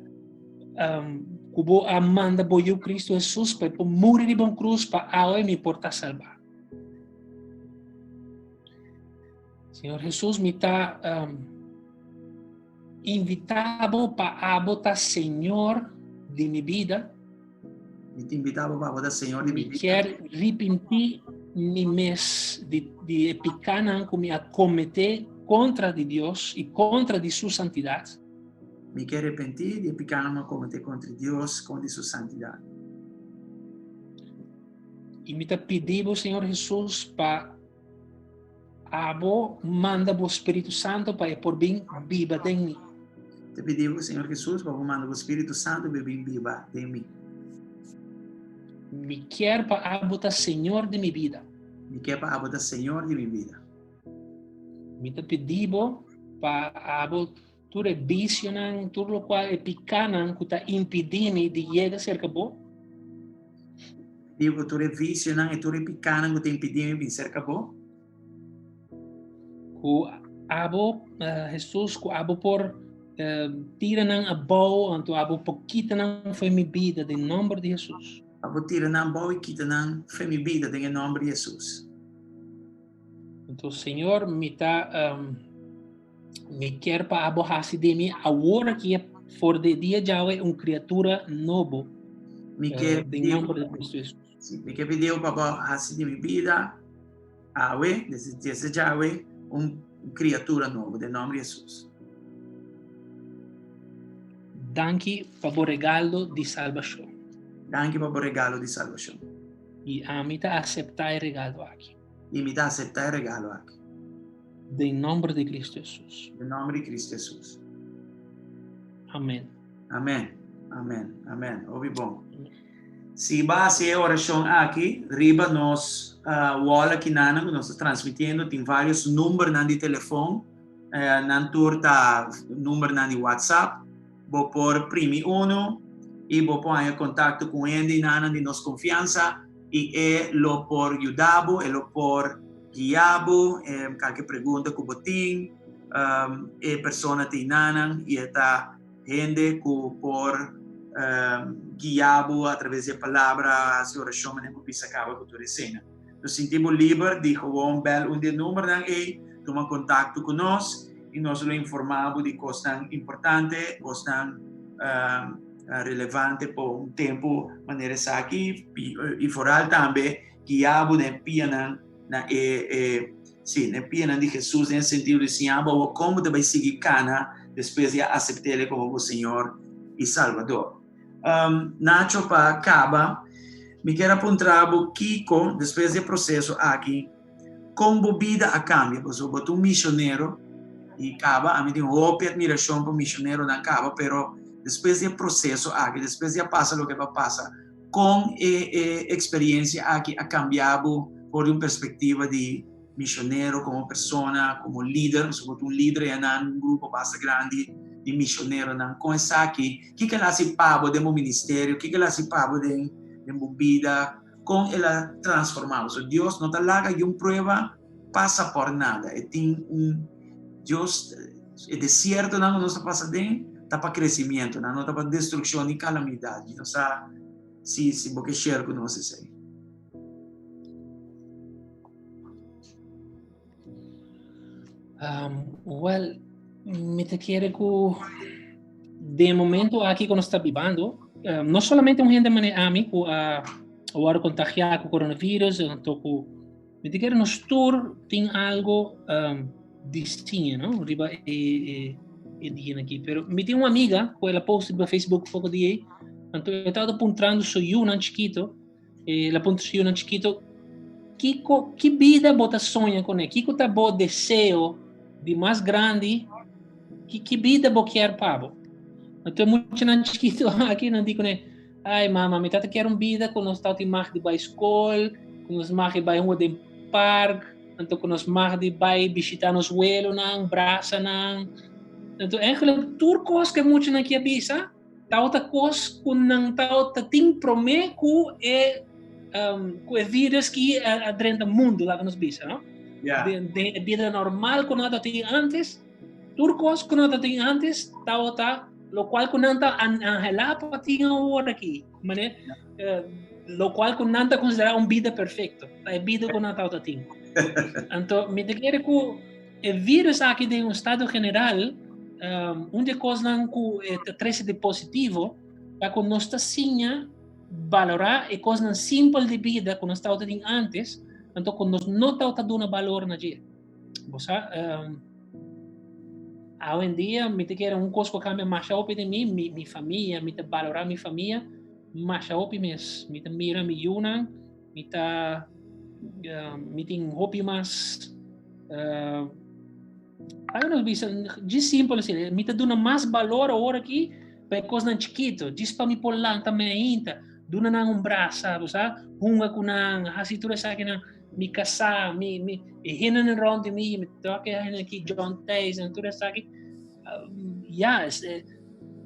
cubo amanda boiu Cristo Jesus para morrer de bom cruz para a me portar salvar. Senhor Jesus, me está invitado para botar Senhor de minha vida. Me te invitava para botar Senhor de Me minha vida. quer arrepentir me mes de pecanas que me cometer contra de Deus e contra de sua santidade. Me quer arrepentir de pecar uma cometer contra Deus, contra sua santidade. E me está pedindo, Senhor Jesus, para manda o Espírito Santo para por bem viva em mim. Te pedimos, Senhor Jesus, para mandar o Espírito Santo bem viva em mim. Me quer para botar Senhor de minha vida. Me quer para botar Senhor de minha vida. Me está pedindo para tu revisionan tudo o qual é pequeno que está impedindo de chegar cerca de Digo, tu revisionan e tu repicana que te impedindo de ser capô. Jesus, que abo por tirar a boa, então abo pouquita não foi minha vida, em nome de Jesus. Abo tira na boa e quita na fé minha vida, em nome de Jesus. Então, Senhor, me quer para abo hasi de mim, agora que é for de dia já é uma criatura nova, Me quer em nome de Cristo Jesus. Sim, me quer pedir para assim de minha vida, desde já é uma criatura nova, em nome de Jesus. Danke para o regalo de salvação. Danke para o regalo de salvação. E a mim está aceitar o regalo aqui. E me dá aceitar o regalo aqui. Em nome de Cristo Jesus. Em nome de Cristo Jesus. Amém. Amém. Amém. Amém. Ouvi bom. Se base a oração aqui, riba nós wall aqui nana, nós transmitindo, tem vários números na de telefone, na turta número na de WhatsApp, vou por primi uno e vou pôr em contato com ele nana de nossa confiança e lo por ajudabo, e lo por guiabo, qualquer pergunta que botin, e persona tem nana e está gente que por guiado através da palavra, a oração, mas não precisa acabar com toda a cena. Nos sentimos livres de gewoon bel um de número e tomar contato conosco e nós lhe informamos de coisas tão importantes, coisas tão relevantes por um tempo, maneira aqui e foral também guiado na piana sim, na piana de Jesus no sentido de assim, como te vai seguir cana depois de aceitar ele como o Senhor e Salvador. Nacho para acaba, me quero apontar o Kiko, depois do processo aqui, como vida a cambio, porque eu boto missionário e acaba, a mim tem uma admiração para o missionário na acaba, pero depois do processo aqui, depois de passar o que vai passar, com a experiência aqui, a cambiado por uma perspectiva de missionário como pessoa, como líder, sobretudo líder em um grupo bastante grande, de missionário não começar aqui que ela se paga do ministério que ela se paga de vida com ela transformada so Deus não está lá que uma prova passa por nada e tem Deus é deserto não está passa bem está para crescimento não está para destruição e calamidade não está se porque cerco não se sei well me te quiere que de momento aqui quando está vivendo não somente uma gente a mim que agora contagiado com o coronavírus então me te quiere nos tour tem algo distinto não riba e dia aqui pero me tem uma amiga que ela posta no Facebook pouco dia então eu estava apontando so eu não chiquito ela aponta so eu não chiquito que vida bota sonha com ele que tá bom desejo de mais grande que vida vou querer para então muito não chiquito aqui não digo né ai mama me tata quer vida quando nós estamos mais de escola quando nós mais vai de parque então quando nós mais de vai visitar nos abuelos não braça não Então, eigenlijk turcos que muito na kia bisa, tao ta kos kunang tao ta ting prome ku é vírus que adrenta mundo lá que nos bisa, não? Yeah. De vida normal que nada tinha antes, turcos que nada tinha antes, tao ta, lo qual que nanta anhelapa tinha agora aqui, mané, lo qual que nanta considera vida perfeito, é vida que nanta tao tinha. Então, me dizer que o vírus aqui de estado geral, onde coisa não traz de positivo, é que nós está sim valorar e coisa simples de vida que nós estava tendo antes, então quando nós não está dando valor na dia. Você, hoje em dia, me dizer coisa que cambia mais rápido de mim, minha família, me valorar minha família, mais rápido mesmo, me mira me yuna, me tem hobby mais não bisa de simples assim me tá dando mais valor agora aqui para coisa chiquito diz para me pular também ainda duna nang braço sabe hunga com nang hasitura sa akin me casar me hinan around de mim me toque aqui John Tays and tudo sa akin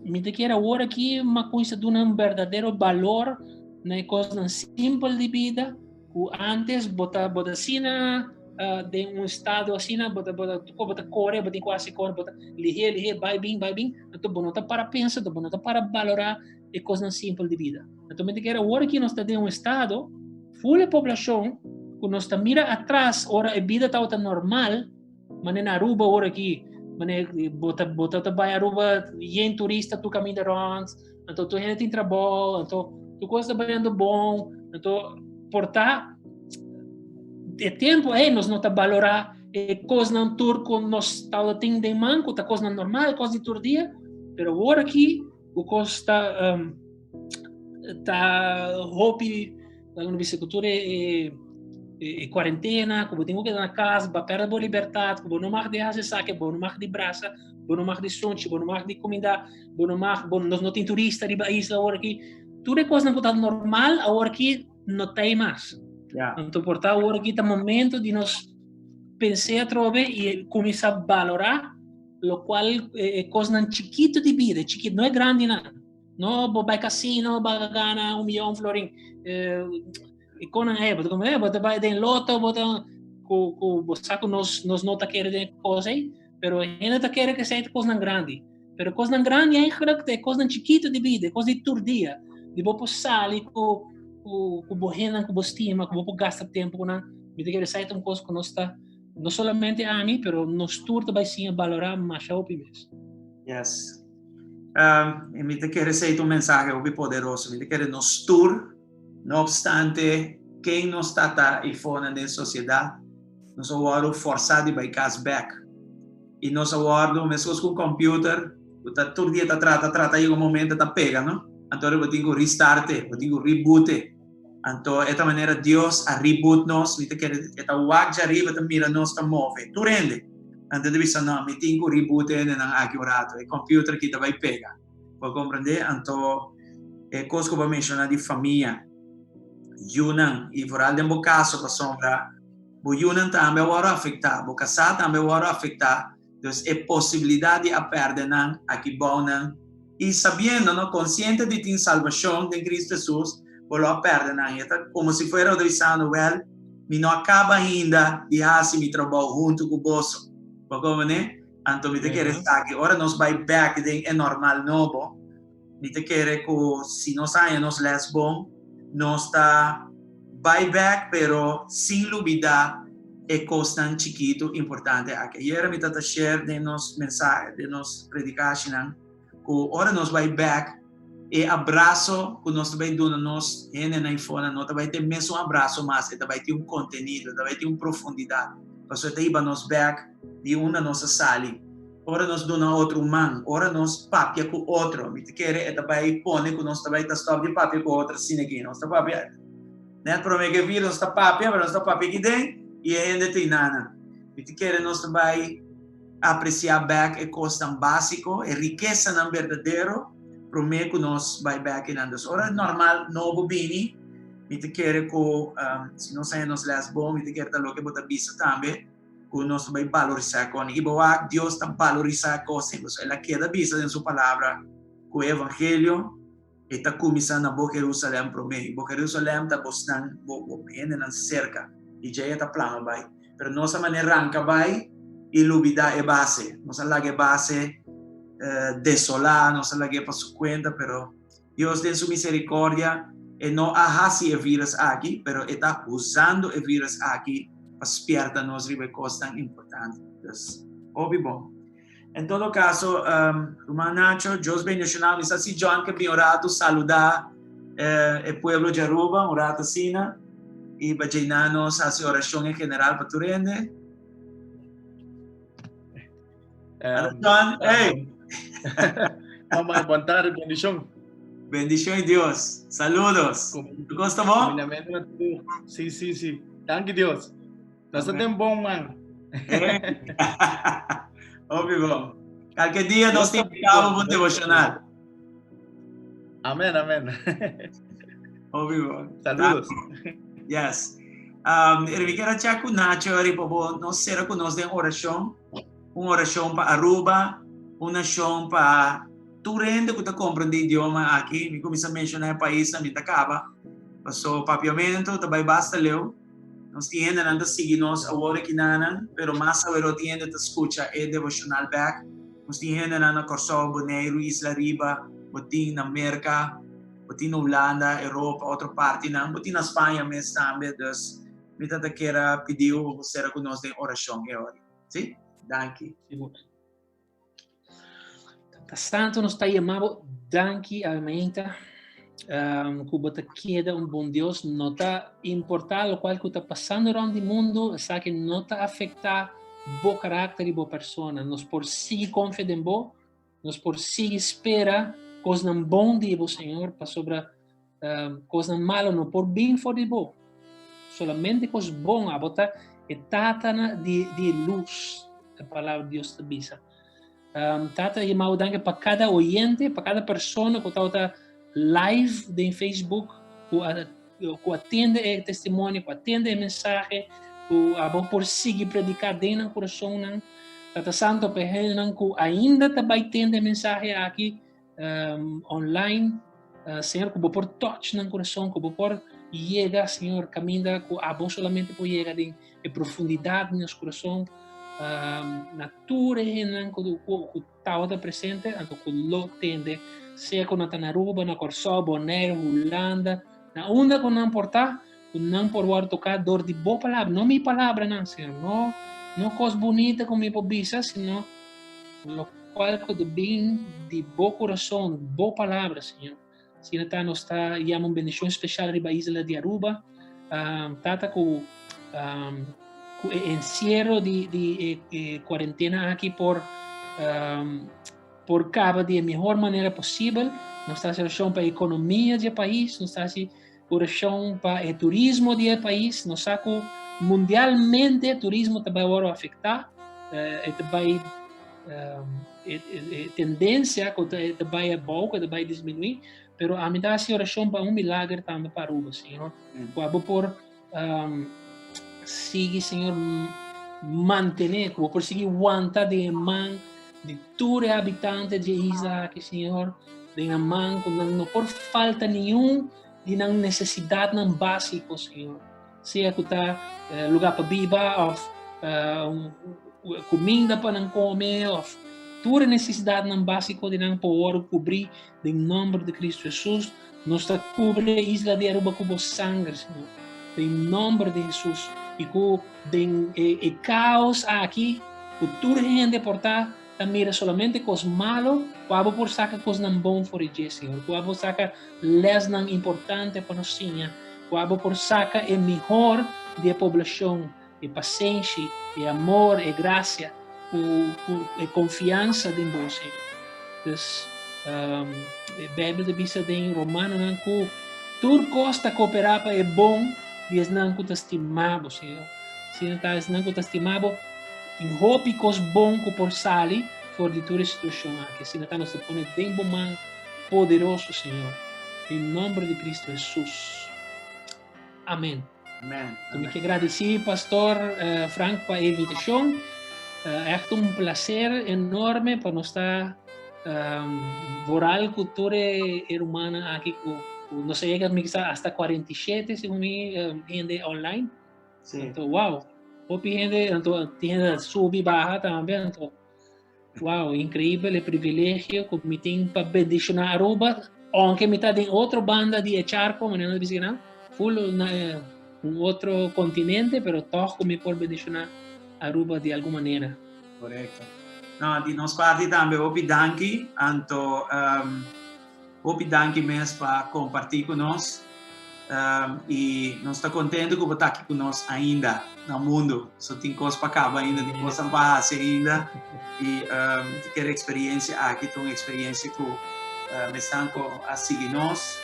me te quer agora aqui uma coisa duna verdadeiro valor na coisa simples de vida o antes bota sina de estado assim bota corre bota quase corre bota lihe vai bem então bonota para pensar bonota para valorar a coisa simples de vida então me quer agora que nós está em estado full população que nós está mira atrás ora a vida está normal mas na Aruba ora aqui bota vai Aruba yen turista tu caminha around então tu gente tem trabalho então tu coisa está bem bom então portar de tempo nós não tá valorar coisa não turco nós tá tem de manco tá coisa normal coisa de todo dia pero agora aqui o coisa tá hobby da bicicleta e quarentena como tenho que ir na casa para perder a liberdade como não mais de fazer saque não mais de braça não mais de sonche não mais de comida não mais nós não tem turista de país agora aqui tudo é coisa não tá normal agora aqui não tem mais. Então, portanto, agora aqui está o momento de nós pensar trove e começar a valorar o qual é coisa chiquito de vida, chiquito, não é grande nada. Não, vai casino, vai ganhar 1 milhão de florim. E quando bota vai de loto, bota saco nós não tá querendo coisa aí, pero ainda tá querendo que seja coisa grande. Pero coisa grande é coisa chiquito de vida, coisa de todo dia. De vou passar ali com bohena, com estima, com gasta tempo com me diga que sai uma coisa que nós está não somente a mim, pero nós turta vai sim valorar mais o mesmo. Yes. E me quer ser mensagem muito poderoso. Me quer nos tur, não obstante quem não está aí fora da sociedade, nós agora forçado vai back. E nós agora mesmo com o computer, todo dia trata aí um momento tá pega, não? Então eu tenho que restart, eu tenho que reboot. Então, esta maneira Deus a reboot nós, me quer esta wag já arriba tá mira nós tá move. Tu rende. Então deve ser não, me tenho que reboot não accurato. O computer que vai pegar. Pode compreender? Então, é coisa que eu vou mencionar de família. Yunan e por além do caso para sombra, o Yunan também vai afetar, o casar também vai afetar. Então, é possibilidade a perder não, aqui bom não. E sabendo, não, consciente de ter salvação de Cristo Jesus, vou a perder não. Como se fosse dizendo, well, me não acaba ainda e assim me trabalho junto com o bolso. Como né? Então, me te quer estar aqui. Ora, nós vai back, é normal, novo. Me te quer que se nós saímos lesbos, nós está vai back, pero sem dúvida é coisa tão chiquito importante aqui. E era me tata share de nos mensagem, de nos predicação, que ora nós vai back e abraço que nós vai dar nós na iPhone, nós vai ter mesmo abraço, mas vai ter conteúdo, vai ter profundidade. Porque até iba nós back de uma nossa sala. Ora nós dona outro man, ora nós papia com outro. Me quer vai pôr que nós vai estar stop de papia com outro assim aqui, nós papia. Né? Para mim que vir nós papia, mas nós papia aqui dentro e ainda tem nada. Me quer nós vai apreciar back é coisa tão básico, é riqueza não verdadeiro. Para mim que nós vai back na das ora normal novo bini. Me quer que se nós saímos lesbos, me quer dar lo que botar bisa também. que nós também valorizar com e boa Deus está valorizar coisas ela queda vista em sua palavra que o evangelho está começando a boca Jerusalém para mim boca Jerusalém está postando na cerca e já está plano vai pero nossa maneira arranca vai e lubida é base nossa lá é base desolar nossa lá é para sua conta pero Deus tem sua misericórdia e não arrasa o vírus aqui pero está usando o vírus aqui para nos coisas tão importantes. Óbvio bom. Em todo caso, irmão Nacho, Deus bendicional, isso assim, John, que bem orado, saludar o povo de Aruba, orado assim, e bajinanos, a oração em general para tu rende. John, hey! Vamos boa tarde, bendição. Bendição de Deus. Saludos. Tu gosta bom? Sim, sim, sim. Thank Deus. Nós temos bom, mano. Óbvio bom. Qualquer dia nós temos um devocional. Amém, amém. Óbvio bom. Saludos. Yes. Eu quero dizer com o Nacho, nós será que nós temos uma oração para Aruba, uma oração para tu rende que tu compreende o idioma aqui, me começa a mencionar o país, me acaba. Passou papiamento, também basta leu. Nós temos ainda seguir nós a hora que não, pero mais a ver tiende te escucha é devocional back. Nós temos ainda na Kosovo, Bonaire, Isla Riba, botin na América, botin na Holanda, Europa, outra parte não, botin na Espanha mesmo também. Dus, me tata queira pediu você que nós tem oração é hora. Sim? Danke. Santo nos está chamando, danke a menta. Cuba te queda bom Deus, não está importar o qual que está passando around o mundo, sabe que não está afetar o caráter e a pessoa. Nós por si confiar em vos, nós por si espera coisas bom de vos, Senhor, para sobre coisas malas, não por bem for de vos. Solamente coisas boas, a botar etata de luz, a palavra de Deus te bisa. Tata chamado danke para cada oyente, para cada pessoa que está live em Facebook, que atende o testemunho, que atende a mensagem, que a por seguir predicar dentro do coração, Tata Santo, que ainda também atende a mensagem aqui online, Senhor, que por touch no coração, que por chega, Senhor, caminha, que a solamente por chegar em profundidade no nosso coração, natura que está presente, então que lo tende, seja que na Aruba, na Kosovo, Bonaire, Holanda, na onde que não importa, que não por tocar dor de boa palavra, não minha palavra, não, Senhor, não coisa bonita como minha pobisa, senão o qual que bem de bom coração, boa palavra, Senhor. Se não está, chama uma bendição especial para a isla de Aruba, tata com encierro de quarentena aqui por cabo de melhor maneira possível. Nós estamos oração para a economia do país, nós estamos oração para o turismo do país, nós sabemos que mundialmente o turismo também vai afetar, também tendência que também é bom, que vai diminuir, mas a minha oração para milagre também para Aruba, Senhor. Vou por siga, Senhor, manter, por seguir aguentar de mão de todos os habitantes de isla, Senhor, de uma mão que não por falta nenhum de não necessidade não básico, Senhor. Seja que está lugar para viver, ou comida para não comer, ou toda necessidade não básico de não poder cobrir, em nome de Cristo Jesus, nós está cobre a isla de Aruba com o sangue, Senhor, em nome de Jesus. E com o caos aqui, o toda gente portar mira solamente coisas malas, para por sacar coisas não bom for o Senhor, para por sacar les não importante para nós, para por sacar o melhor da população, e paciência, e amor, e graça, e confiança em vós, Senhor. Então, a Bíblia diz em Romano que tudo costa cooperar para é bom, e não que estimamos, Senhor. Se não que estimamos, em roupa coisas bom que por sali, for de toda situação aqui. Se não se põe bem bom, poderoso, Senhor. Em nome de Cristo Jesus. Amém. Amen. Então, ik agradeci, pastor Frank, para a invitação. Echt um prazer enorme para nós estar voral cultura humana aqui com nós chegamos hasta 47 segundo gente online. Sì. Então, wow, pouca gente, então tem sub e barra também. Então, wow, incrível, é privilégio que me tem para bendicionar Aruba, aunque me está em outra banda de charco, maneira de dizer, full outro continente, pero toch me por bendicionar Aruba de alguma maneira. Corretto. No, di nos parte também opi danki, anto opi danki mes para compartilhar com nós. E nós está contente que você está aqui conosco ainda no mundo. Só tem coisa para acabar ainda, tem coisa para fazer ainda. E ter experiência aqui, tem uma experiência que me estão a seguir nós.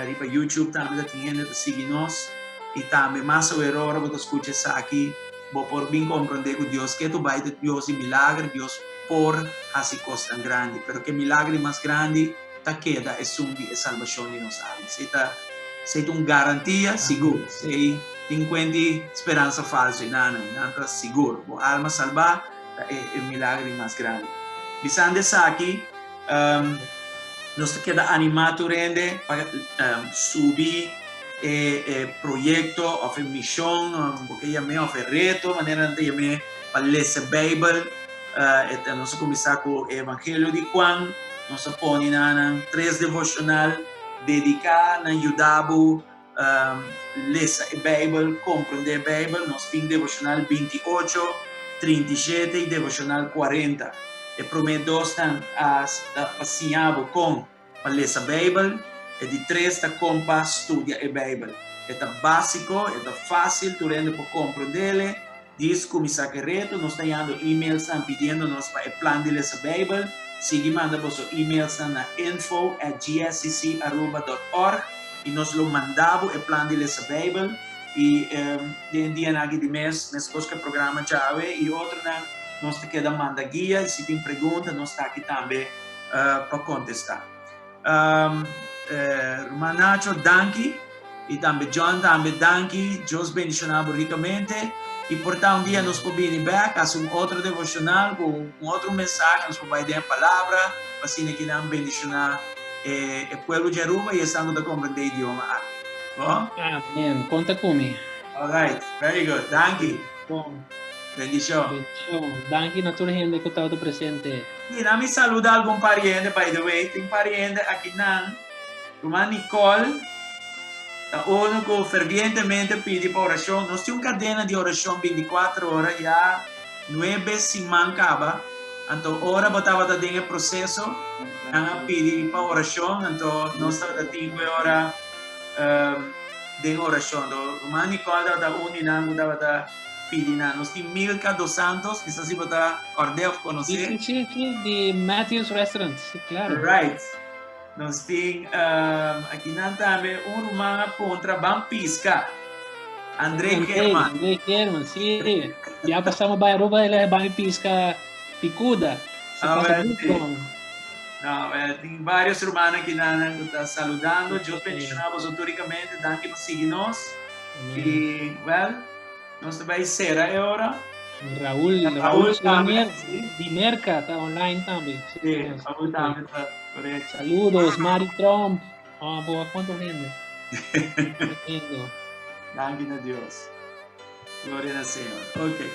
E para YouTube também tem gente a seguir nós. E também mais o erro que você escuta aqui, vou por bem compreender que Deus quer tu vai ter Deus e milagre, Deus por fazer coisas tão grandes. Pero que milagre mais grande tá queda é zumbi e salvação de nós almas. Sei uma garantia segura. Sei 50 esperança falsa, não está seguro. A alma salvar é o milagre mais grande. Bisando aqui, nós queda animado rende para subir projeto ou missão, porque chamei ou reto, maneira de chamei para ler a Bíblia. Então nós começar com o Evangelho de Juan, nós põe na 3 devocional dedicar, ajudar a ler a Bíblia, compreender a Bíblia. Nós temos devocional 28, 37 e devocional 40. E prometo a passear com para ler a Bíblia. E de 3 está com para estudar a Bíblia. É básico, é fácil, tu rende para compreender. Diz como se reto, nós estamos dando e-mails pedindo-nos para o plano de ler a Bíblia. Siga manda vosso e-mails na info@gscc@org e nós lo mandamos o plano de ler a Bíblia. E dia aqui de mês, nós busca programa chave e outro nós te queda manda guia. E se tem pergunta, nós está aqui também para contestar. Romanacho, danke. E também John, também danke. Deus bendicionado ricamente. E portanto, dia nós podemos vir back a outro devocional com outro mensagem, nós podemos dar a palavra, para assim que não bendicionar o povo de Aruba e estamos a compreender o idioma. Amém. Conta comigo. Alright, very good. Danke. Bom. Bendição. Danke na tua gente que está presente. E não me saluda algum pariente, by the way. Tem pariente aqui na Romana Nicole. A ONU que fervientemente pede para oração. Nós temos uma cadena de oração 24 horas, já 9 semanas acaba. Então, ora botava dentro do processo, não pede para oração. Então, nós estamos tendo hora de oração. Então, Romana Nicole da ONU não estava pedindo. Nós temos Milka dos Santos, que está se botar ordem conhecer. Sim, de Matthew's Restaurant, claro. Right. Nós temos aqui também romano contra Bampisca, André Kerman. André Kerman, sim. Já passamos para Aruba, ele é Bampisca picuda. Tem vários romanos que estão saludando. Deus bendicionamos autoricamente, danke por seguir-nos. E, nós também será agora. Raul também, de Merca, está online também. Sim, Raul também está. Correto. Saludos, Mari Trump. Boa, quanto rende? Danke a Deus. Glória ao Senhor. Ok.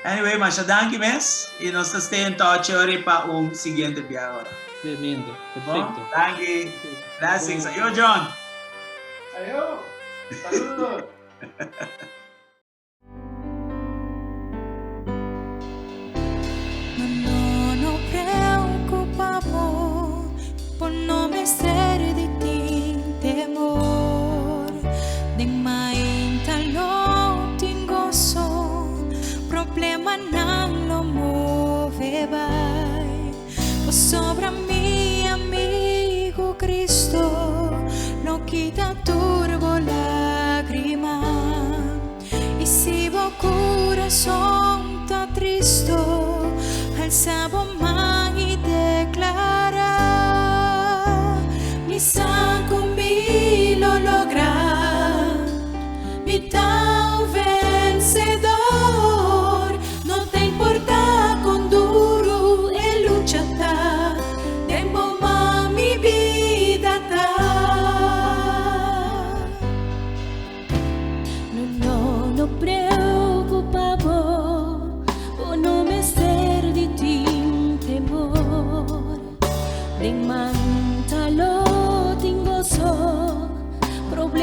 Anyway, mas danke mes. E nós estamos em touch para seguinte dia agora. Tremendo. Perfeito. Danke. Blessings. Ayo, John. Ayo. Saludos. Por no me ser de ti temor, de mainta lo tengo so, problema não lo move vai, por sobra mi amigo Cristo, lo quita turbo lágrima, e se vo corazón ta triste, alzavo man y declara. Sa con mi lo logra, mi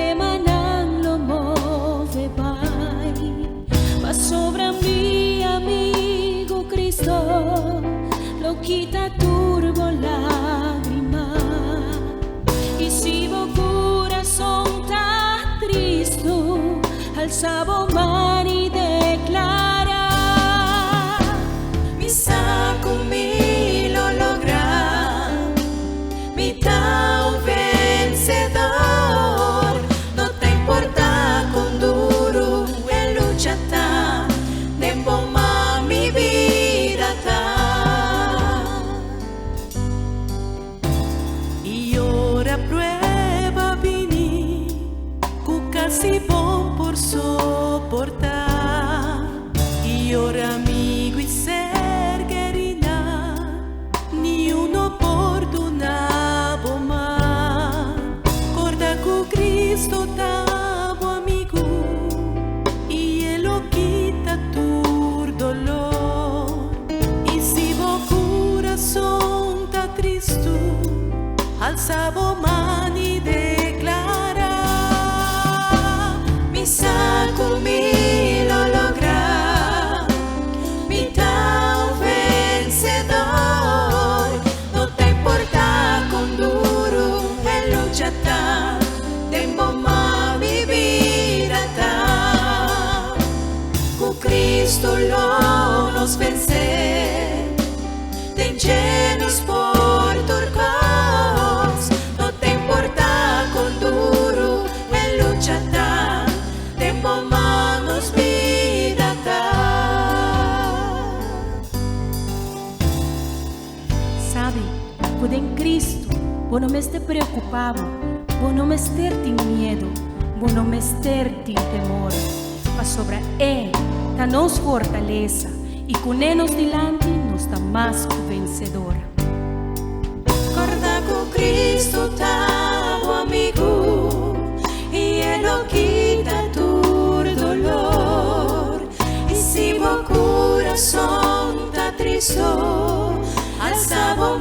problema non lo muove mai, ma sopra mi amigo Cristo lo quita turbo lágrima. Y si vos corazón está triste, alzavo mani y declara: mi saco mi lo logra, mi tao vencedor. No te importa con duro en lucha ta, de bomba mi vida ta. Y ahora prueba vini, cu casi bon por soportar. Y ahora amigo y ser querida, ni uno perdonaba más. Corda con Cristo tavo amigo, y Él lo quita tu dolor. Y si vos corazón está triste, alza vos mano y declara: mi saco mi lo logra, mi tao vencedor. No te importa con duro en lucha ta, de bomba mi vida ta. Con Cristo lo nos vencer, de llenos por turcos. No te importa con duro en lucha ta, de bomba nos vida ta. Sabe, quando em Cristo, vos não me esté preocupado, vos não me esté tem medo, vos não me esté tem temor. Mas sobre Ele está nos fortaleza, e com Ele nos delante nos dá mais que vencedor. Corda com Cristo tá o amigo, e Ele lo quita tu dolor. E se o coração tá triste, alza vos